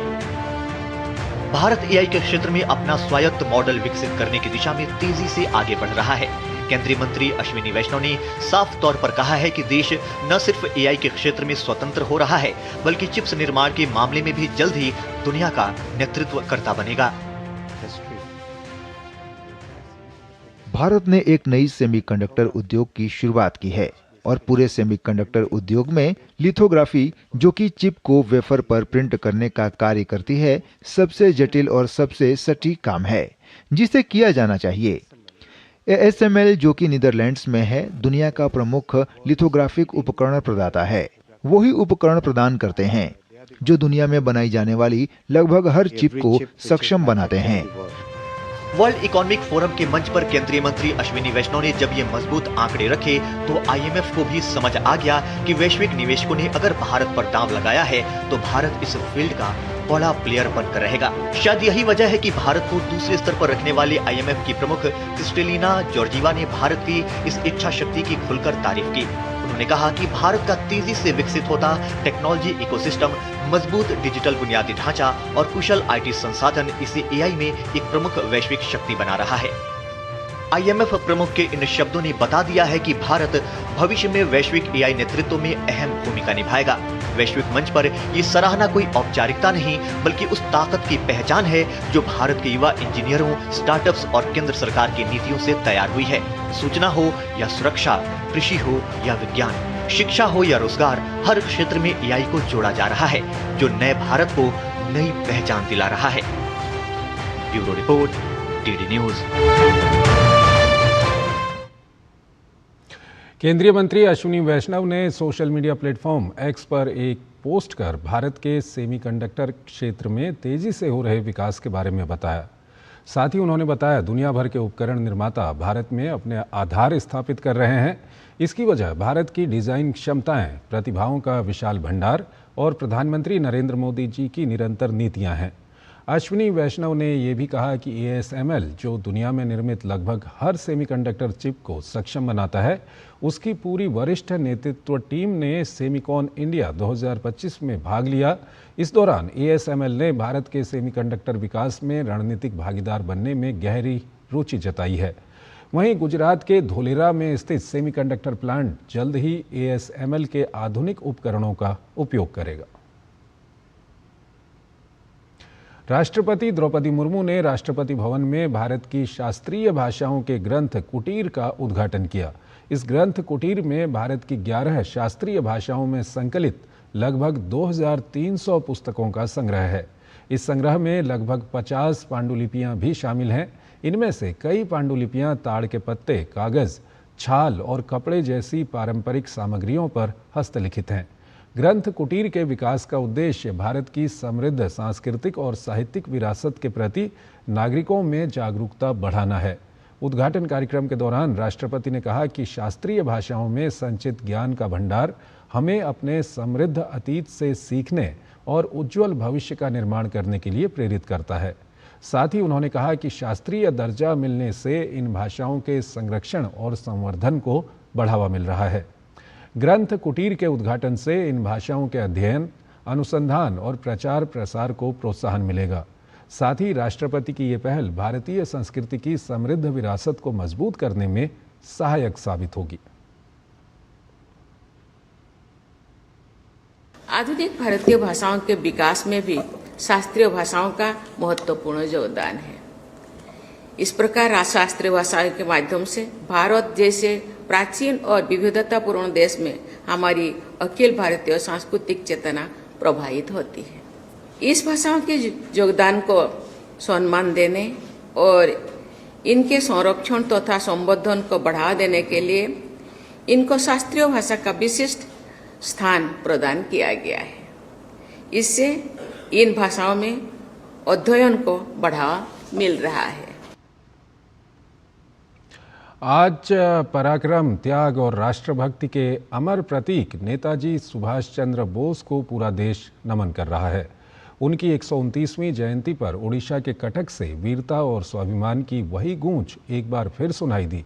भारत एआई के क्षेत्र में अपना स्वायत्त मॉडल विकसित करने की दिशा में तेजी से आगे बढ़ रहा है। केंद्रीय मंत्री अश्विनी वैष्णव ने साफ तौर पर कहा है कि देश न सिर्फ एआई के क्षेत्र में स्वतंत्र हो रहा है बल्कि चिप्स निर्माण के मामले में भी जल्द ही दुनिया का नेतृत्व करता बनेगा। भारत ने एक नई सेमीकंडक्टर उद्योग की शुरुआत की है और पूरे सेमीकंडक्टर उद्योग में लिथोग्राफी, जो कि चिप को वेफर पर प्रिंट करने का कार्य करती है, सबसे जटिल और सबसे सटीक काम है जिसे किया जाना चाहिए। ASML, जो कि नीदरलैंड्स में है, दुनिया का प्रमुख लिथोग्राफिक उपकरण प्रदाता है। वही उपकरण प्रदान करते हैं जो दुनिया में बनाई जाने वाली लगभग हर चिप को सक्षम बनाते हैं। वर्ल्ड इकोनॉमिक फोरम के मंच पर केंद्रीय मंत्री अश्विनी वैष्णव ने जब ये मजबूत आंकड़े रखे तो IMF को भी समझ आ गया कि वैश्विक निवेशकों ने अगर भारत पर दांव लगाया है तो भारत इस फील्ड का बड़ा प्लेयर बनकर रहेगा। शायद यही वजह है कि भारत को दूसरे स्तर पर रखने वाले IMF की प्रमुख क्रिस्टेलिना जॉर्जीवा ने भारत की इस इच्छा शक्ति की खुलकर तारीफ की। उन्होंने कहा कि भारत का तेजी से विकसित होता टेक्नोलॉजी इकोसिस्टम, मजबूत डिजिटल बुनियादी ढांचा और कुशल IT संसाधन इसे AI में एक प्रमुख वैश्विक शक्ति बना रहा है। IMF प्रमुख के इन शब्दों ने बता दिया है कि भारत भविष्य में वैश्विक AI नेतृत्व में अहम भूमिका निभाएगा। वैश्विक मंच पर ये सराहना कोई औपचारिकता नहीं बल्कि उस ताकत की पहचान है जो भारत के युवा इंजीनियरों, स्टार्टअप्स और केंद्र सरकार की नीतियों से तैयार हुई है। सूचना हो या सुरक्षा, कृषि हो या विज्ञान, शिक्षा हो या रोजगार, हर क्षेत्र में AI को जोड़ा जा रहा है जो नए भारत को नई पहचान दिला रहा है। Bureau report, DD news. केंद्रीय मंत्री अश्विनी वैष्णव ने सोशल मीडिया प्लेटफॉर्म X पर एक पोस्ट कर भारत के सेमीकंडक्टर क्षेत्र में तेजी से हो रहे विकास के बारे में बताया। साथ ही उन्होंने बताया दुनिया भर के उपकरण निर्माता भारत में अपने आधार स्थापित कर रहे हैं। इसकी वजह भारत की डिजाइन क्षमताएं, प्रतिभाओं का विशाल भंडार और प्रधानमंत्री नरेंद्र मोदी जी की निरंतर नीतियां हैं। अश्विनी वैष्णव ने यह भी कहा कि ASML, जो दुनिया में निर्मित लगभग हर सेमीकंडक्टर चिप को सक्षम बनाता है, उसकी पूरी वरिष्ठ नेतृत्व टीम ने सेमीकॉन इंडिया 2025 में भाग लिया। इस दौरान ASML ने भारत के सेमीकंडक्टर विकास में रणनीतिक भागीदार बनने में गहरी रुचि जताई है। वहीं गुजरात के धोलेरा में स्थित सेमीकंडक्टर प्लांट जल्द ही ASML के आधुनिक उपकरणों का उपयोग करेगा। राष्ट्रपति द्रौपदी मुर्मू ने राष्ट्रपति भवन में भारत की शास्त्रीय भाषाओं के ग्रंथ कुटीर का उद्घाटन किया। इस ग्रंथ कुटीर में भारत की 11 शास्त्रीय भाषाओं में संकलित लगभग 2300 पुस्तकों का संग्रह है। इस संग्रह में लगभग 50 पांडुलिपियां भी शामिल हैं। इनमें से कई पांडुलिपियां ताड़ के पत्ते, कागज, छाल और कपड़े जैसी पारंपरिक सामग्रियों पर हस्तलिखित हैं। ग्रंथ कुटीर के विकास का उद्देश्य भारत की समृद्ध सांस्कृतिक और साहित्यिक विरासत के प्रति नागरिकों में जागरूकता बढ़ाना है। उद्घाटन कार्यक्रम के दौरान राष्ट्रपति ने कहा कि शास्त्रीय भाषाओं में संचित ज्ञान का भंडार हमें अपने समृद्ध अतीत से सीखने और उज्जवल भविष्य का निर्माण करने के लिए प्रेरित करता है। साथ ही उन्होंने कहा कि शास्त्रीय दर्जा मिलने से इन भाषाओं के संरक्षण और संवर्धन को बढ़ावा मिल रहा है। ग्रंथ कुटीर के उद्घाटन से इन भाषाओं के अध्ययन, अनुसंधान और प्रचार प्रसार को प्रोत्साहन मिलेगा। साथ ही राष्ट्रपति की ये पहल भारतीय संस्कृति की समृद्ध विरासत को मजबूत करने में सहायक साबित होगी। आधुनिक भारतीय भाषाओं के विकास में भी शास्त्रीय भाषाओं का महत्वपूर्ण योगदान है। इस प्रकार शास्त्रीय भाषाओं के माध्यम से भारत जैसे प्राचीन और विविधतापूर्ण देश में हमारी अखिल भारतीय सांस्कृतिक चेतना प्रभावित होती है। इस भाषाओं के योगदान को सम्मान देने और इनके संरक्षण तथा संवर्धन को बढ़ावा देने के लिए इनको शास्त्रीय भाषा का विशिष्ट स्थान प्रदान किया गया है। इससे इन भाषाओं में अध्ययन को बढ़ावा मिल रहा है। आज पराक्रम, त्याग और राष्ट्रभक्ति के अमर प्रतीक नेताजी सुभाष चंद्र बोस को पूरा देश नमन कर रहा है। उनकी 129वीं जयंती पर ओडिशा के कटक से वीरता और स्वाभिमान की वही गूंज एक बार फिर सुनाई दी।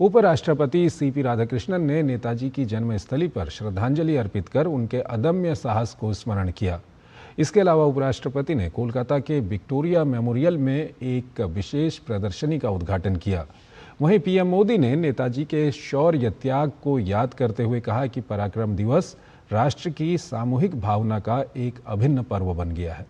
उपराष्ट्रपति सीपी राधाकृष्णन ने नेताजी की जन्मस्थली पर श्रद्धांजलि अर्पित कर उनके अदम्य साहस को स्मरण किया। इसके अलावा उपराष्ट्रपति ने कोलकाता के विक्टोरिया मेमोरियल में एक विशेष प्रदर्शनी का उद्घाटन किया। वहीं पीएम मोदी ने नेताजी के शौर्य त्याग को याद करते हुए कहा कि पराक्रम दिवस राष्ट्र की सामूहिक भावना का एक अभिन्न पर्व बन गया है।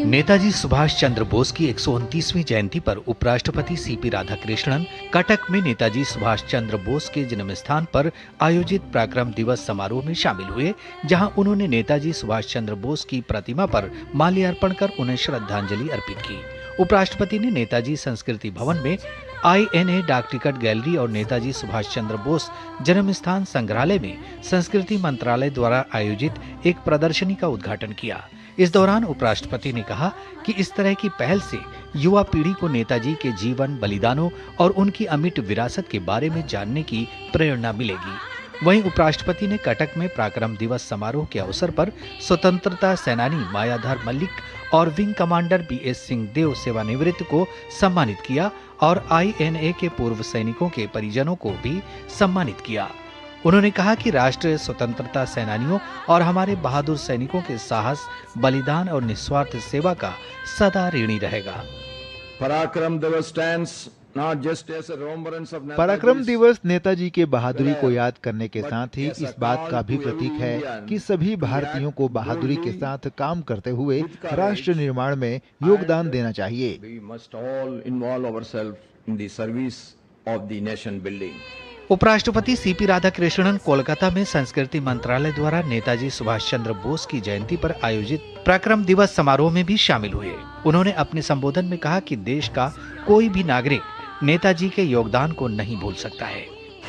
नेताजी सुभाष चंद्र बोस की 129वीं जयंती पर उपराष्ट्रपति सीपी राधाकृष्णन कटक में नेताजी सुभाष चंद्र बोस के जन्म स्थान पर आयोजित पराक्रम दिवस समारोह में शामिल हुए, जहां उन्होंने नेताजी सुभाष चंद्र बोस की प्रतिमा पर माल्यार्पण कर उन्हें श्रद्धांजलि अर्पित की। उपराष्ट्रपति ने नेताजी संस्कृति भवन में INA डाक टिकट गैलरी और नेताजी सुभाष चंद्र बोस जन्म स्थान संग्रहालय में संस्कृति मंत्रालय द्वारा आयोजित एक प्रदर्शनी का उद्घाटन किया। इस दौरान उपराष्ट्रपति ने कहा कि इस तरह की पहल से युवा पीढ़ी को नेताजी के जीवन, बलिदानों और उनकी अमिट विरासत के बारे में जानने की प्रेरणा मिलेगी। वहीं उपराष्ट्रपति ने कटक में पराक्रम दिवस समारोह के अवसर पर स्वतंत्रता सेनानी मायाधर मल्लिक और विंग कमांडर BS सिंहदेव सेवानिवृत्त को सम्मानित किया और INA के पूर्व सैनिकों के परिजनों को भी सम्मानित किया। उन्होंने कहा कि राष्ट्र स्वतंत्रता सेनानियों और हमारे बहादुर सैनिकों के साहस, बलिदान और निस्वार्थ सेवा का सदा ऋणी रहेगा। पराक्रम दिवस नेताजी के बहादुरी को याद करने के साथ ही इस बात का भी प्रतीक है कि सभी भारतीयों को बहादुरी के साथ काम करते हुए राष्ट्र निर्माण में योगदान देना चाहिए। उपराष्ट्रपति सीपी राधाकृष्णन कोलकाता में संस्कृति मंत्रालय द्वारा नेताजी सुभाष चंद्र बोस की जयंती पर आयोजित पराक्रम दिवस समारोह में भी शामिल हुए। उन्होंने अपने संबोधन में कहा कि देश का कोई भी नागरिक नेताजी के योगदान को नहीं भूल सकता है।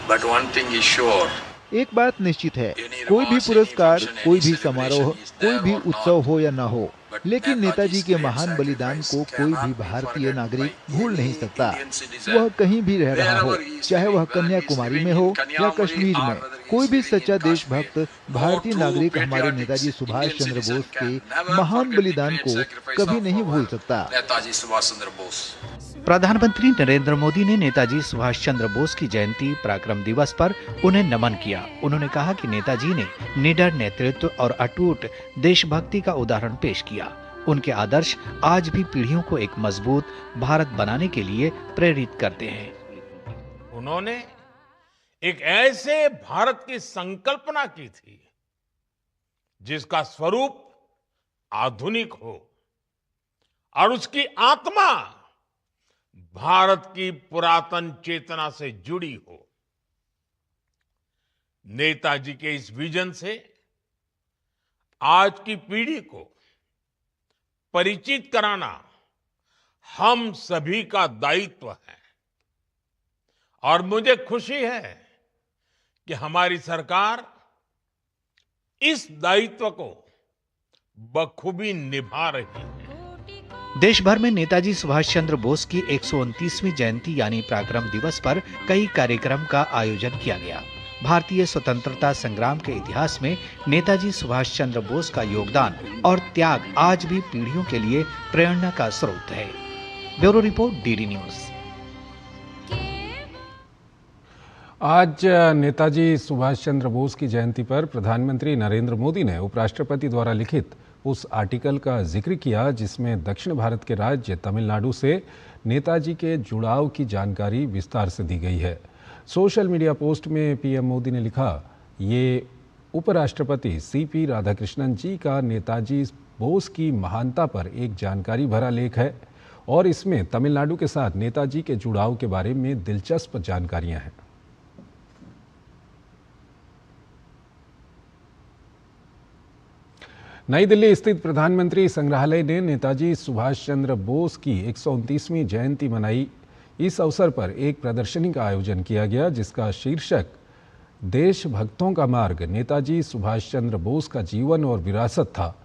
But one thing is sure. एक बात निश्चित है, कोई भी पुरस्कार, कोई भी समारोह, कोई भी उत्सव हो या न हो, लेकिन नेताजी के महान बलिदान को कोई भी भारतीय नागरिक भूल नहीं सकता। वह कहीं भी रह रहा हो, चाहे वह कन्याकुमारी में हो या कश्मीर में, कोई भी सच्चा देशभक्त भारतीय नागरिक हमारे नेताजी सुभाष चंद्र बोस के महान बलिदान को कभी नहीं भूल सकता। प्रधानमंत्री नरेंद्र मोदी ने नेताजी सुभाष चंद्र बोस की जयंती पराक्रम दिवस पर उन्हें नमन किया। उन्होंने कहा कि नेताजी ने निडर नेतृत्व और अटूट देशभक्ति का उदाहरण पेश किया। उनके आदर्श आज भी पीढ़ियों को एक मजबूत भारत बनाने के लिए प्रेरित करते हैं। उन्होंने एक ऐसे भारत की संकल्पना की थी जिसका स्वरूप आधुनिक हो और उसकी आत्मा भारत की पुरातन चेतना से जुड़ी हो। नेताजी के इस विजन से आज की पीढ़ी को परिचित कराना हम सभी का दायित्व है और मुझे खुशी है कि हमारी सरकार इस दायित्व को बखूबी निभा रही है। देश भर में नेताजी सुभाष चंद्र बोस की 129वीं जयंती यानी पराक्रम दिवस पर कई कार्यक्रम का आयोजन किया गया। भारतीय स्वतंत्रता संग्राम के इतिहास में नेताजी सुभाष चंद्र बोस का योगदान और त्याग आज भी पीढ़ियों के लिए प्रेरणा का स्रोत है। Bureau report, DD news. आज नेताजी सुभाष चंद्र बोस की जयंती पर प्रधानमंत्री नरेंद्र मोदी ने उपराष्ट्रपति द्वारा लिखित उस आर्टिकल का जिक्र किया जिसमें दक्षिण भारत के राज्य तमिलनाडु से नेताजी के जुड़ाव की जानकारी विस्तार से दी गई है। सोशल मीडिया पोस्ट में पीएम मोदी ने लिखा, ये उपराष्ट्रपति सीपी राधाकृष्णन जी का नेताजी बोस की महानता पर एक जानकारी भरा लेख है और इसमें तमिलनाडु के साथ नेताजी के जुड़ाव के बारे में दिलचस्प जानकारियां हैं। नई दिल्ली स्थित प्रधानमंत्री संग्रहालय ने नेताजी सुभाष चंद्र बोस की 129वीं जयंती मनाई। इस अवसर पर एक प्रदर्शनी का आयोजन किया गया जिसका शीर्षक देशभक्तों का मार्ग, नेताजी सुभाष चंद्र बोस का जीवन और विरासत था।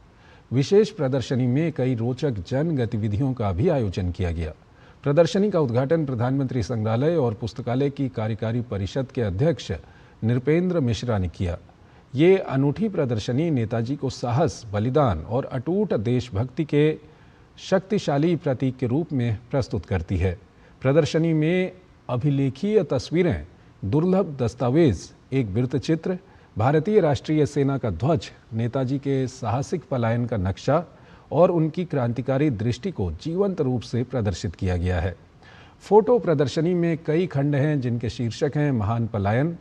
विशेष प्रदर्शनी में कई रोचक जन गतिविधियों का भी आयोजन किया गया। प्रदर्शनी का उद्घाटन प्रधानमंत्री संग्रहालय और पुस्तकालय की कार्यकारी परिषद के अध्यक्ष नृपेंद्र मिश्रा ने किया। ये अनूठी प्रदर्शनी नेताजी को साहस, बलिदान और अटूट देशभक्ति के शक्तिशाली प्रतीक के रूप में प्रस्तुत करती है। प्रदर्शनी में अभिलेखीय तस्वीरें, दुर्लभ दस्तावेज, एक वृत्तचित्र, भारतीय राष्ट्रीय सेना का ध्वज, नेताजी के साहसिक पलायन का नक्शा और उनकी क्रांतिकारी दृष्टि को जीवंत रूप से प्रदर्शित किया गया है। फोटो प्रदर्शनी में कई खंड हैं जिनके शीर्षक हैं महान पलायन,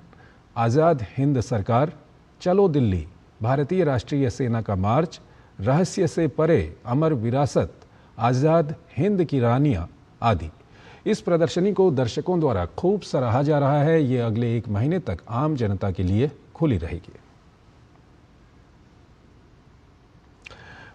आज़ाद हिंद सरकार, चलो दिल्ली, भारतीय राष्ट्रीय सेना का मार्च, रहस्य से परे, अमर विरासत, आज़ाद हिंद की रानियां आदि। इस प्रदर्शनी को दर्शकों द्वारा खूब सराहा जा रहा है। ये अगले 1 महीने तक आम जनता के लिए खुली रहेगी।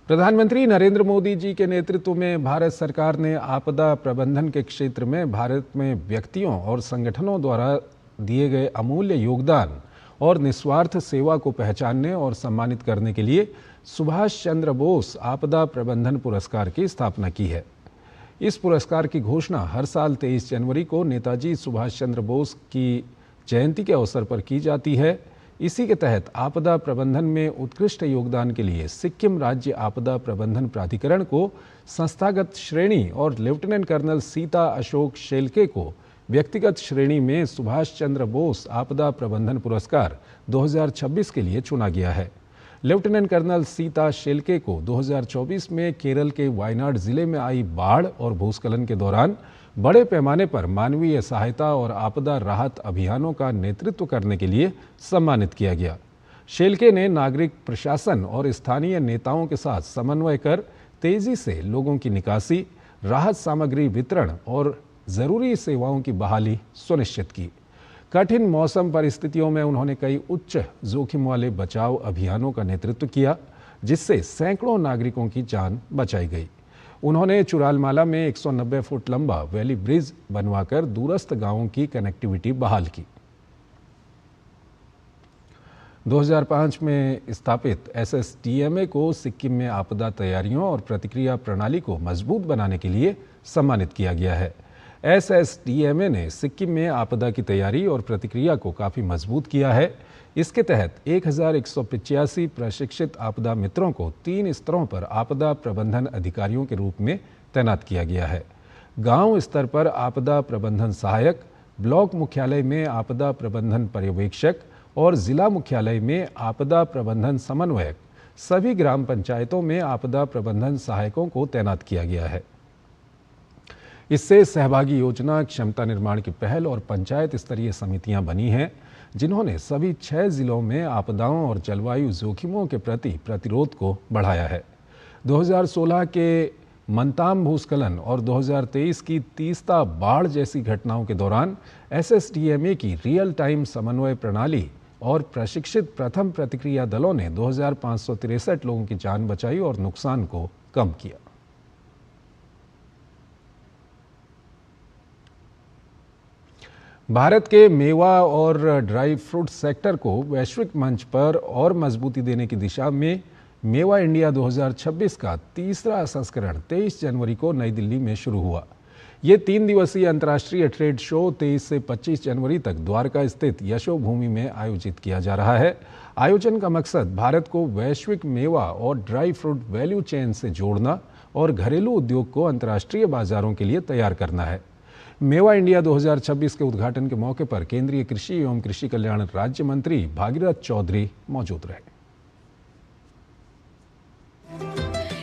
प्रधानमंत्री नरेंद्र मोदी जी के नेतृत्व में भारत सरकार ने आपदा प्रबंधन के क्षेत्र में भारत में व्यक्तियों और संगठनों द्वारा दिए गए अमूल्य योगदान और निस्वार्थ सेवा को पहचानने और सम्मानित करने के लिए सुभाष चंद्र बोस आपदा प्रबंधन पुरस्कार की स्थापना की है। इस पुरस्कार की घोषणा हर साल 23 जनवरी को नेताजी सुभाष चंद्र बोस की जयंती के अवसर पर की जाती है। इसी के तहत आपदा प्रबंधन में उत्कृष्ट योगदान के लिए सिक्किम राज्य आपदा प्रबंधन प्राधिकरण को संस्थागत श्रेणी और लेफ्टिनेंट कर्नल सीता अशोक शेल्के को व्यक्तिगत श्रेणी में सुभाष चंद्र बोस आपदा प्रबंधन पुरस्कार 2026 के लिए चुना गया है। लेफ्टिनेंट कर्नल सीता शेल्के को 2024 में केरल के वायनाड जिले में आई बाढ़ और भूस्खलन के दौरान बड़े पैमाने पर मानवीय सहायता और आपदा राहत अभियानों का नेतृत्व करने के लिए सम्मानित किया गया। शेल्के ने नागरिक प्रशासन और स्थानीय नेताओं के साथ समन्वय कर तेजी से लोगों की निकासी, राहत सामग्री वितरण और जरूरी सेवाओं की बहाली सुनिश्चित की। कठिन मौसम परिस्थितियों में उन्होंने कई उच्च जोखिम वाले बचाव अभियानों का नेतृत्व किया, जिससे सैकड़ों नागरिकों की जान बचाई गई। उन्होंने चुरालमाला में 190 फुट लंबा वैली ब्रिज बनवाकर दूरस्थ गांवों की कनेक्टिविटी बहाल की। 2005 में स्थापित SSTMA को सिक्किम में आपदा तैयारियों और प्रतिक्रिया प्रणाली को मजबूत बनाने के लिए सम्मानित किया गया है। SSTMA ने सिक्किम में आपदा की तैयारी और प्रतिक्रिया को काफ़ी मजबूत किया है। इसके तहत 1185 प्रशिक्षित आपदा मित्रों को 3 स्तरों पर आपदा प्रबंधन अधिकारियों के रूप में तैनात किया गया है। गांव स्तर पर आपदा प्रबंधन सहायक, ब्लॉक मुख्यालय में आपदा प्रबंधन पर्यवेक्षक और जिला मुख्यालय में आपदा प्रबंधन समन्वयक, सभी ग्राम पंचायतों में आपदा प्रबंधन सहायकों को तैनात किया गया है। इससे सहभागी योजना, क्षमता निर्माण की पहल और पंचायत स्तरीय समितियां बनी हैं, जिन्होंने सभी 6 जिलों में आपदाओं और जलवायु जोखिमों के प्रति प्रतिरोध को बढ़ाया है। 2016 के मंताम भूस्खलन और 2023 की तीस्ता बाढ़ जैसी घटनाओं के दौरान SSTMA की रियल टाइम समन्वय प्रणाली और प्रशिक्षित प्रथम प्रतिक्रिया दलों ने 2563 लोगों की जान बचाई और नुकसान को कम किया। भारत के मेवा और ड्राई फ्रूट सेक्टर को वैश्विक मंच पर और मजबूती देने की दिशा में मेवा इंडिया 2026 का तीसरा संस्करण 23 जनवरी को नई दिल्ली में शुरू हुआ। ये 3 दिवसीय अंतर्राष्ट्रीय ट्रेड शो 23 से 25 जनवरी तक द्वारका स्थित यशोभूमि में आयोजित किया जा रहा है। आयोजन का मकसद भारत को वैश्विक मेवा और ड्राई फ्रूट वैल्यू चेन से जोड़ना और घरेलू उद्योग को अंतर्राष्ट्रीय बाजारों के लिए तैयार करना है। मेवा इंडिया 2026 के उद्घाटन के मौके पर केंद्रीय कृषि एवं कृषि कल्याण राज्य मंत्री भागीरथ चौधरी मौजूद रहे।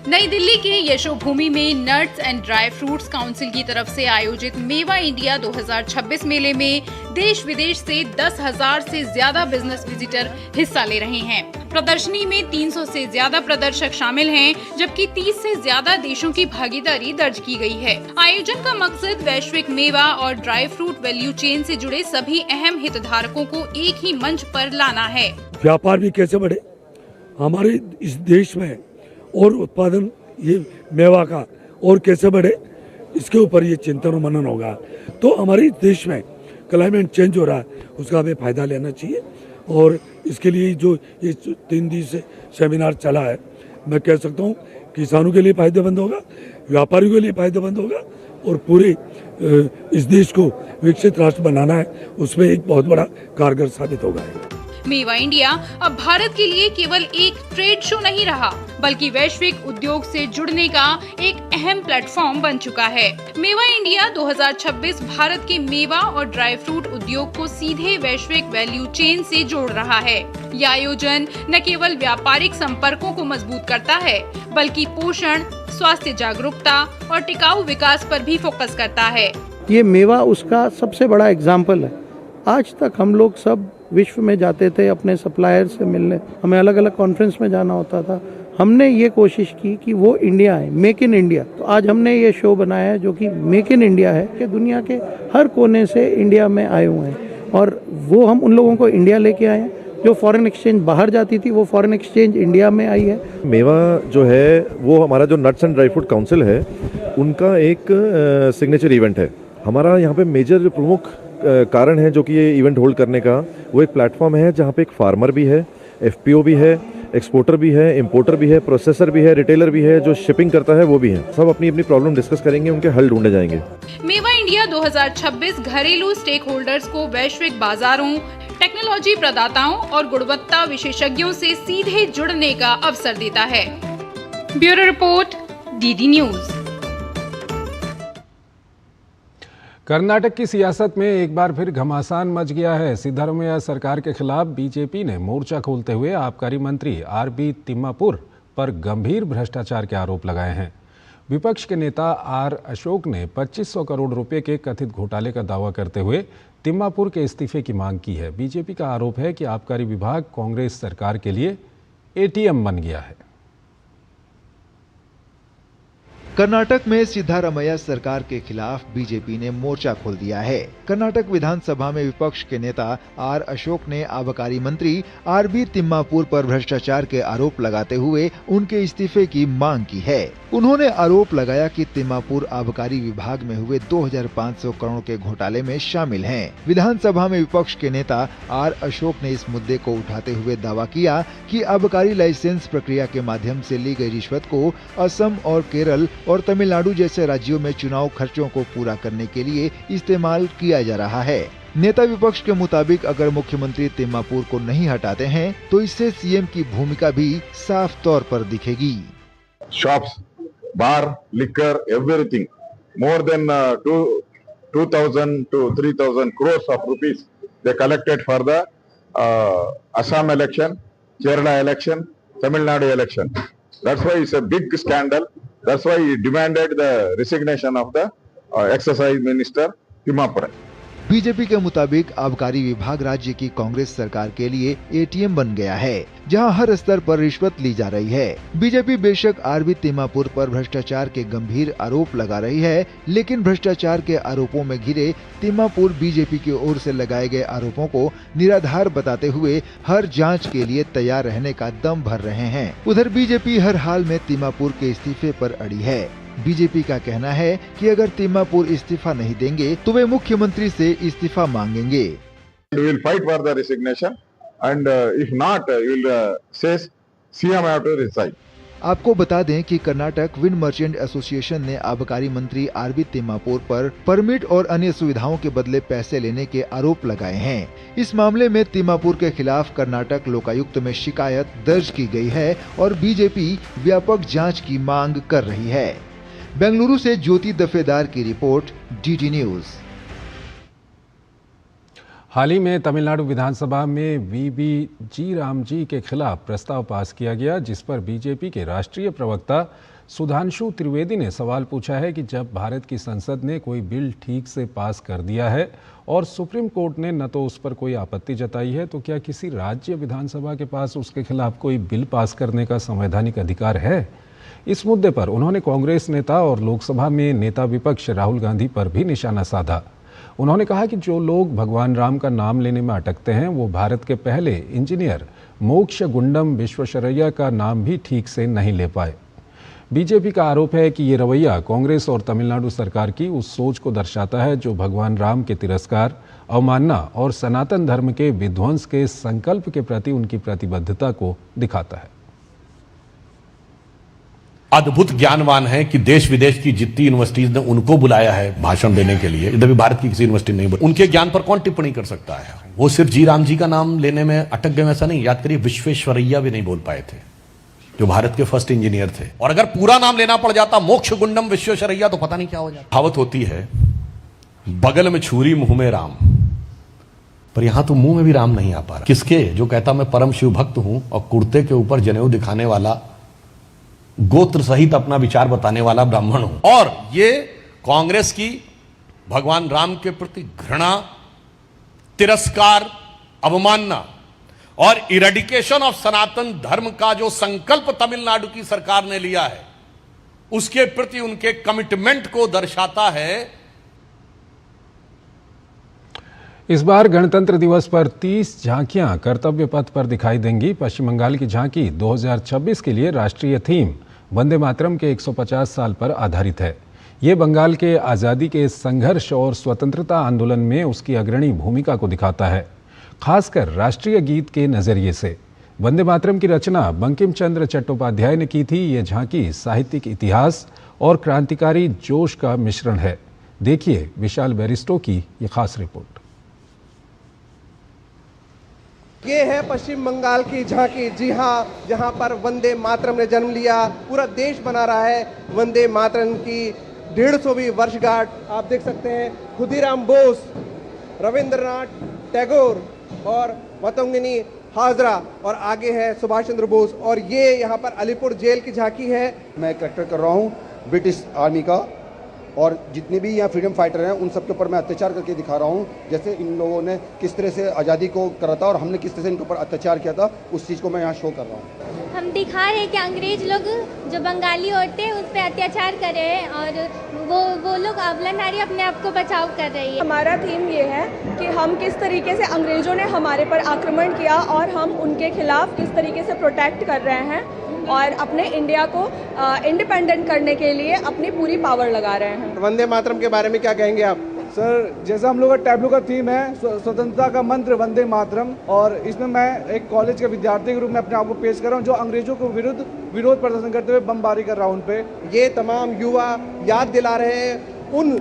नई दिल्ली के यशोभूमि में nuts and dry fruits council की तरफ से आयोजित मेवा इंडिया 2026 मेले में देश विदेश से 10,000 से ज्यादा बिजनेस विजिटर हिस्सा ले रहे हैं। प्रदर्शनी में 300 से ज्यादा प्रदर्शक शामिल हैं, जबकि 30 से ज्यादा देशों की भागीदारी दर्ज की गई है। आयोजन का मकसद वैश्विक मेवा और ड्राई फ्रूट वैल्यू चेन से जुड़े सभी अहम हितधारकों को एक ही मंच पर लाना है। व्यापार भी कैसे बढ़े हमारे इस देश में और उत्पादन ये मेवा का और कैसे बढ़े, इसके ऊपर ये चिंतन और मनन होगा। तो हमारे देश में क्लाइमेट चेंज हो रहा है, उसका हमें फायदा लेना चाहिए और इसके लिए जो ये 3 दिन से सेमिनार चला है, मैं कह सकता हूँ किसानों के लिए फायदेमंद होगा, व्यापारियों के लिए फायदेमंद होगा और पूरे इस देश को विकसित राष्ट्र बनाना है, उसमें एक बहुत बड़ा कारगर साबित होगा। मेवा इंडिया अब भारत के लिए केवल एक ट्रेड शो नहीं रहा, बल्कि वैश्विक उद्योग से जुड़ने का एक अहम प्लेटफॉर्म बन चुका है। मेवा इंडिया 2026 भारत के मेवा और ड्राई फ्रूट उद्योग को सीधे वैश्विक वैल्यू चेन से जोड़ रहा है। यह आयोजन न केवल व्यापारिक संपर्कों को मजबूत करता है, बल्कि पोषण, स्वास्थ्य जागरूकता और टिकाऊ विकास पर भी फोकस करता है। ये मेवा उसका सबसे बड़ा एग्जाम्पल है। आज तक हम लोग सब विश्व में जाते थे अपने सप्लायर से मिलने, हमें अलग अलग कॉन्फ्रेंस में जाना होता था। हमने ये कोशिश की कि वो इंडिया है, मेक इन इंडिया। तो आज हमने ये शो बनाया है जो कि मेक इन इंडिया है, कि दुनिया के हर कोने से इंडिया में आए हुए हैं और वो हम उन लोगों को इंडिया लेके आए हैं। जो फॉरेन एक्सचेंज बाहर जाती थी, वो फॉरेन एक्सचेंज इंडिया में आई है। मेवा जो है वो हमारा जो nuts and dry fruit council है, उनका एक सिग्नेचर इवेंट है। हमारा यहाँ पे मेजर जो प्रमुख कारण है जो कि ये इवेंट होल्ड करने का, वो एक प्लेटफॉर्म है जहाँ पे एक फार्मर भी है, एफपीओ भी है, एक्सपोर्टर भी है, इंपोर्टर भी है, प्रोसेसर भी है, रिटेलर भी है, जो शिपिंग करता है वो भी है। सब अपनी अपनी प्रॉब्लम डिस्कस करेंगे, उनके हल ढूंढे जाएंगे। मेवा इंडिया 2026 घरेलू स्टेक होल्डर्स को वैश्विक बाजारों, टेक्नोलॉजी प्रदाताओं और गुणवत्ता विशेषज्ञों से सीधे जुड़ने का अवसर देता है। Bureau report, DD news. Karnataka की सियासत में एक बार फिर घमासान मच गया है। सिद्धरामैया सरकार के खिलाफ बीजेपी ने मोर्चा खोलते हुए आबकारी मंत्री आर.बी. तिम्मापुर पर गंभीर भ्रष्टाचार के आरोप लगाए हैं। विपक्ष के नेता आर. अशोक ने 2500 करोड़ रुपए के कथित घोटाले का दावा करते हुए तिम्मापुर के इस्तीफे की मांग की है। बीजेपी का आरोप है कि आबकारी विभाग कांग्रेस सरकार के लिए एटीएम बन गया है। कर्नाटक में सिद्धारमैया सरकार के खिलाफ बीजेपी ने मोर्चा खोल दिया है। कर्नाटक विधानसभा में विपक्ष के नेता आर अशोक ने आबकारी मंत्री आर.बी. तिम्मापुर पर भ्रष्टाचार के आरोप लगाते हुए उनके इस्तीफे की मांग की है। उन्होंने आरोप लगाया कि तिम्मापुर आबकारी विभाग में हुए 2500 करोड़ के घोटाले में शामिल हैं। विधानसभा में विपक्ष के नेता आर अशोक ने इस मुद्दे को उठाते हुए दावा किया कि आबकारी लाइसेंस प्रक्रिया के माध्यम से ली गई रिश्वत को असम और केरल और तमिलनाडु जैसे राज्यों में चुनाव खर्चों को पूरा करने के लिए इस्तेमाल किया जा रहा है। नेता विपक्ष के मुताबिक अगर मुख्यमंत्री तिम्मापुर को नहीं हटाते हैं तो इससे सीएम की भूमिका भी साफ तौर पर दिखेगी। Shops, bar, liquor, everything, more than 2,000 to 3,000 crores of rupees they collected for the Assam election, Kerala election, Tamil Nadu election. That's why it's a big scandal. That's why he demanded the resignation of the exercise minister Timmapura. BJP के मुताबिक आबकारी विभाग राज्य की कांग्रेस सरकार के लिए ATM बन गया है, जहां हर स्तर पर रिश्वत ली जा रही है। बीजेपी बेशक आर.बी. तिम्मापुर पर भ्रष्टाचार के गंभीर आरोप लगा रही है, लेकिन भ्रष्टाचार के आरोपों में घिरे तिम्मापुर बीजेपी की ओर से लगाए गए आरोपों को निराधार बताते हुए हर जांच के लिए तैयार रहने का दम भर रहे हैं। उधर बीजेपी हर हाल में तिम्मापुर के इस्तीफे पर अड़ी है। बीजेपी का कहना है कि अगर तिम्मापुर इस्तीफा नहीं देंगे तो वे मुख्यमंत्री से इस्तीफा मांगेंगे। We will fight for the resignation and if not, we will say CM have to resign. आपको बता दें कि कर्नाटक विंड मर्चेंट एसोसिएशन ने आबकारी मंत्री आर.बी. तिम्मापुर पर परमिट और अन्य सुविधाओं के बदले पैसे लेने के आरोप लगाए हैं। इस मामले में तिम्मापुर के खिलाफ कर्नाटक लोकायुक्त में शिकायत दर्ज की गई है और बीजेपी व्यापक जांच की मांग कर रही है। बेंगलुरु से ज्योति दफेदार की रिपोर्ट, डीडी न्यूज। हाल ही में तमिलनाडु विधानसभा में वीबी जी रामजी के खिलाफ प्रस्ताव पास किया गया, जिस पर बीजेपी के राष्ट्रीय प्रवक्ता सुधांशु त्रिवेदी ने सवाल पूछा है कि जब भारत की संसद ने कोई बिल ठीक से पास कर दिया है और सुप्रीम कोर्ट ने न तो उस पर कोई आपत्ति जताई है, तो क्या किसी राज्य विधानसभा के पास उसके खिलाफ कोई बिल पास करने का संवैधानिक अधिकार है? इस मुद्दे पर उन्होंने कांग्रेस नेता और लोकसभा में नेता विपक्ष राहुल गांधी पर भी निशाना साधा। उन्होंने कहा कि जो लोग भगवान राम का नाम लेने में अटकते हैं वो भारत के पहले इंजीनियर मोक्ष गुंडम विश्वेश्वरैया का नाम भी ठीक से नहीं ले पाए। बीजेपी का आरोप है कि ये रवैया कांग्रेस और तमिलनाडु सरकार की उस सोच को दर्शाता है जो भगवान राम के तिरस्कार, अवमानना और सनातन धर्म के विध्वंस के संकल्प के प्रति उनकी प्रतिबद्धता को दिखाता है। अद्भुत ज्ञानवान हैं कि देश विदेश की जितनी यूनिवर्सिटीज ने उनको बुलाया है भाषण देने के लिए, इधर भी भारत की किसी यूनिवर्सिटी नहीं बुलाई। उनके ज्ञान पर कौन टिप्पणी कर सकता है? वो सिर्फ जी राम जी का नाम लेने में अटक गए ऐसा नहीं, याद करिए विश्वेश्वरैया भी नहीं बोल पाए थे, जो भारत के फर्स्ट इंजीनियर थे। और अगर पूरा नाम लेना पड़ जाता मोक्ष गुंडम विश्वेश्वरैया तो पता नहीं क्या हो जाता। कहावत होती है बगल में छुरी मुंह में राम, पर यहां तो मुंह में भी राम नहीं आ पा रहा। किसके? जो कहता मैं परम शिव भक्त हूं और कुर्ते के ऊपर जनेऊ दिखाने वाला, गोत्र सहित अपना विचार बताने वाला ब्राह्मण हूं। और ये कांग्रेस की भगवान राम के प्रति घृणा, तिरस्कार, अवमानना और इरेडिकेशन ऑफ सनातन धर्म का जो संकल्प तमिलनाडु की सरकार ने लिया है, उसके प्रति उनके कमिटमेंट को दर्शाता है। इस बार गणतंत्र दिवस पर 30 झांकियां कर्तव्य पथ पर दिखाई देंगी। पश्चिम बंगाल की झांकी 2026 के लिए राष्ट्रीय थीम वंदे मातरम के 150 साल पर आधारित है। ये बंगाल के आज़ादी के संघर्ष और स्वतंत्रता आंदोलन में उसकी अग्रणी भूमिका को दिखाता है, खासकर राष्ट्रीय गीत के नजरिए से। वंदे मातरम की रचना बंकिम चंद्र चट्टोपाध्याय ने की थी। ये झांकी साहित्यिक इतिहास और क्रांतिकारी जोश का मिश्रण है। देखिए विशाल बैरिस्टो की ये खास रिपोर्ट। ये है पश्चिम बंगाल की झांकी। जी हाँ, जहाँ पर वंदे मातरम ने जन्म लिया, पूरा देश बना रहा है वंदे मातरम की 150वीं वर्षगांठ। आप देख सकते हैं खुदीराम बोस, रविंद्रनाथ टैगोर और मतंगिनी हाजरा, और आगे है सुभाष चंद्र बोस। और ये यहाँ पर अलीपुर जेल की झांकी है। मैं करेक्टर कर रहा हूँ ब्रिटिश आर्मी का, और जितने भी यहाँ फ्रीडम फाइटर हैं उन सब के ऊपर मैं अत्याचार करके दिखा रहा हूँ। जैसे इन लोगों ने किस तरह से आज़ादी को करा था और हमने किस तरह से इनके ऊपर अत्याचार किया था, उस चीज़ को मैं यहाँ शो कर रहा हूँ। हम दिखा रहे हैं कि अंग्रेज लोग जो बंगाली औरतें हैं उस पर अत्याचार कर रहे हैं और वो लोग अबला नारी अपने आप को बचाव कर रही है। हमारा थीम ये है कि हम किस तरीके से अंग्रेजों ने हमारे पर आक्रमण किया और हम उनके खिलाफ किस तरीके से प्रोटेक्ट कर रहे हैं और अपने इंडिया को इंडिपेंडेंट करने के लिए अपनी पूरी पावर लगा रहे हैं। वंदे मातरम के बारे में क्या कहेंगे आप? सर, जैसा हम लोग का टैब्लू का थीम है स्वतंत्रता का मंत्र वंदे मातरम, और इसमें मैं एक कॉलेज के विद्यार्थी के रूप में अपने आप को पेश कर रहा हूँ जो अंग्रेजों को विरोध प्रदर्शन करते हुए बमबारी कर रहा हूँ उन पे। ये तमाम युवा याद दिला रहे हैं उन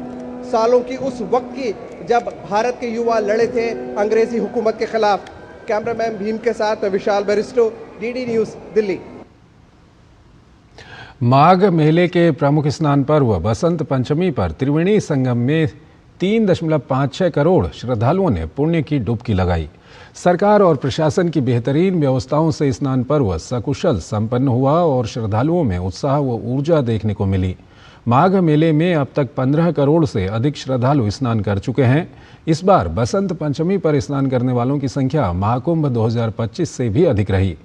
सालों की, उस वक्त की जब भारत के युवा लड़े थे अंग्रेजी हुकूमत के खिलाफ। कैमरामैन भीम के साथ मैं विशाल बैरिस्टो, DD न्यूज़, दिल्ली। माघ मेले के प्रमुख स्नान पर्व बसंत पंचमी पर त्रिवेणी संगम में 3.56 करोड़ श्रद्धालुओं ने पुण्य की डुबकी लगाई। सरकार और प्रशासन की बेहतरीन व्यवस्थाओं से स्नान पर्व सकुशल संपन्न हुआ और श्रद्धालुओं में उत्साह व ऊर्जा देखने को मिली। माघ मेले में अब तक 15 करोड़ से अधिक श्रद्धालु स्नान कर चुके हैं। इस बार बसंत पंचमी पर स्नान करने वालों की संख्या महाकुंभ 2025 से भी अधिक रही।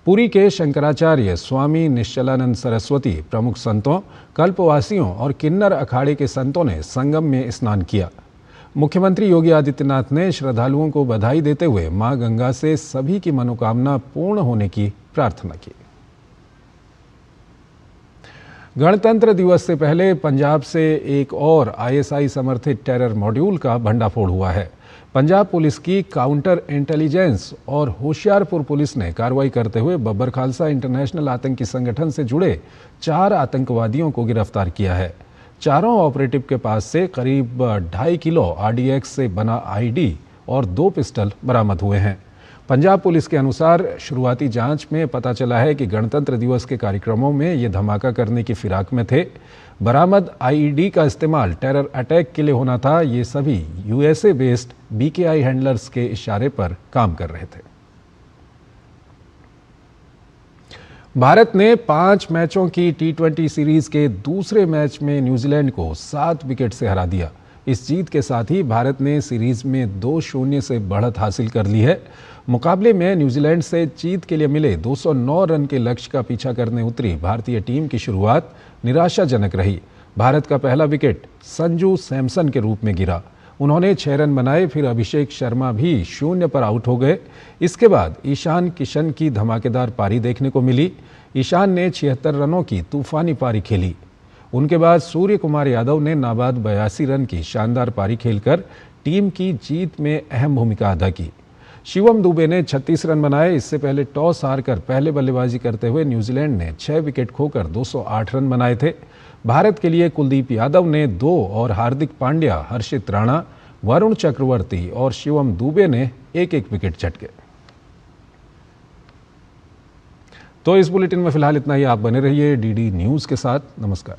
पुरी के शंकराचार्य स्वामी निश्चलानंद सरस्वती प्रमुख संतों, कल्पवासियों और किन्नर अखाड़े के संतों ने संगम में स्नान किया। मुख्यमंत्री योगी आदित्यनाथ ने श्रद्धालुओं को बधाई देते हुए मां गंगा से सभी की मनोकामना पूर्ण होने की प्रार्थना की। गणतंत्र दिवस से पहले पंजाब से एक और ISI समर्थित टेरर मॉड्यूल का भंडाफोड़ हुआ है। पंजाब पुलिस की काउंटर इंटेलिजेंस और होशियारपुर पुलिस ने कार्रवाई करते हुए बब्बर खालसा इंटरनेशनल आतंकी संगठन से जुड़े 4 आतंकवादियों को गिरफ्तार किया है। चारों ऑपरेटिव के पास से करीब 2.5 किलो RDX से बना ID और 2 पिस्टल बरामद हुए हैं। पंजाब पुलिस के अनुसार शुरुआती जांच में पता चला है कि गणतंत्र दिवस के कार्यक्रमों में ये धमाका करने की फिराक में थे। बरामद IED का इस्तेमाल टेरर अटैक के लिए होना था। ये सभी USA बेस्ड BKI हैंडलर्स के इशारे पर काम कर रहे थे। भारत ने 5 मैचों की T20 सीरीज के दूसरे मैच में न्यूजीलैंड को 7 विकेट से हरा दिया। इस जीत के साथ ही भारत ने सीरीज में 2-0 से बढ़त हासिल कर ली है। मुकाबले में न्यूजीलैंड से जीत के लिए मिले 209 रन के लक्ष्य का पीछा करने उतरी भारतीय टीम की शुरुआत निराशाजनक रही। भारत का पहला विकेट संजू सैमसन के रूप में गिरा। उन्होंने 6 रन बनाए, फिर अभिषेक शर्मा भी 0 पर आउट हो गए। इसके बाद ईशान किशन की धमाकेदार पारी देखने को मिली। ईशान ने 76 रनों की तूफानी पारी खेली। उनके बाद सूर्य कुमार यादव ने नाबाद 82 रन की शानदार पारी खेलकर टीम की जीत में अहम भूमिका अदा की। शिवम दुबे ने 36 रन बनाए। इससे पहले टॉस हारकर पहले बल्लेबाजी करते हुए न्यूजीलैंड ने 6 विकेट खोकर 208 रन बनाए थे। भारत के लिए कुलदीप यादव ने 2 और हार्दिक पांड्या, हर्षित राणा, वरुण चक्रवर्ती और शिवम दुबे ने एक एक विकेट झटके। तो इस बुलेटिन में फिलहाल इतना ही। आप बने रहिए डीडी न्यूज के साथ। नमस्कार।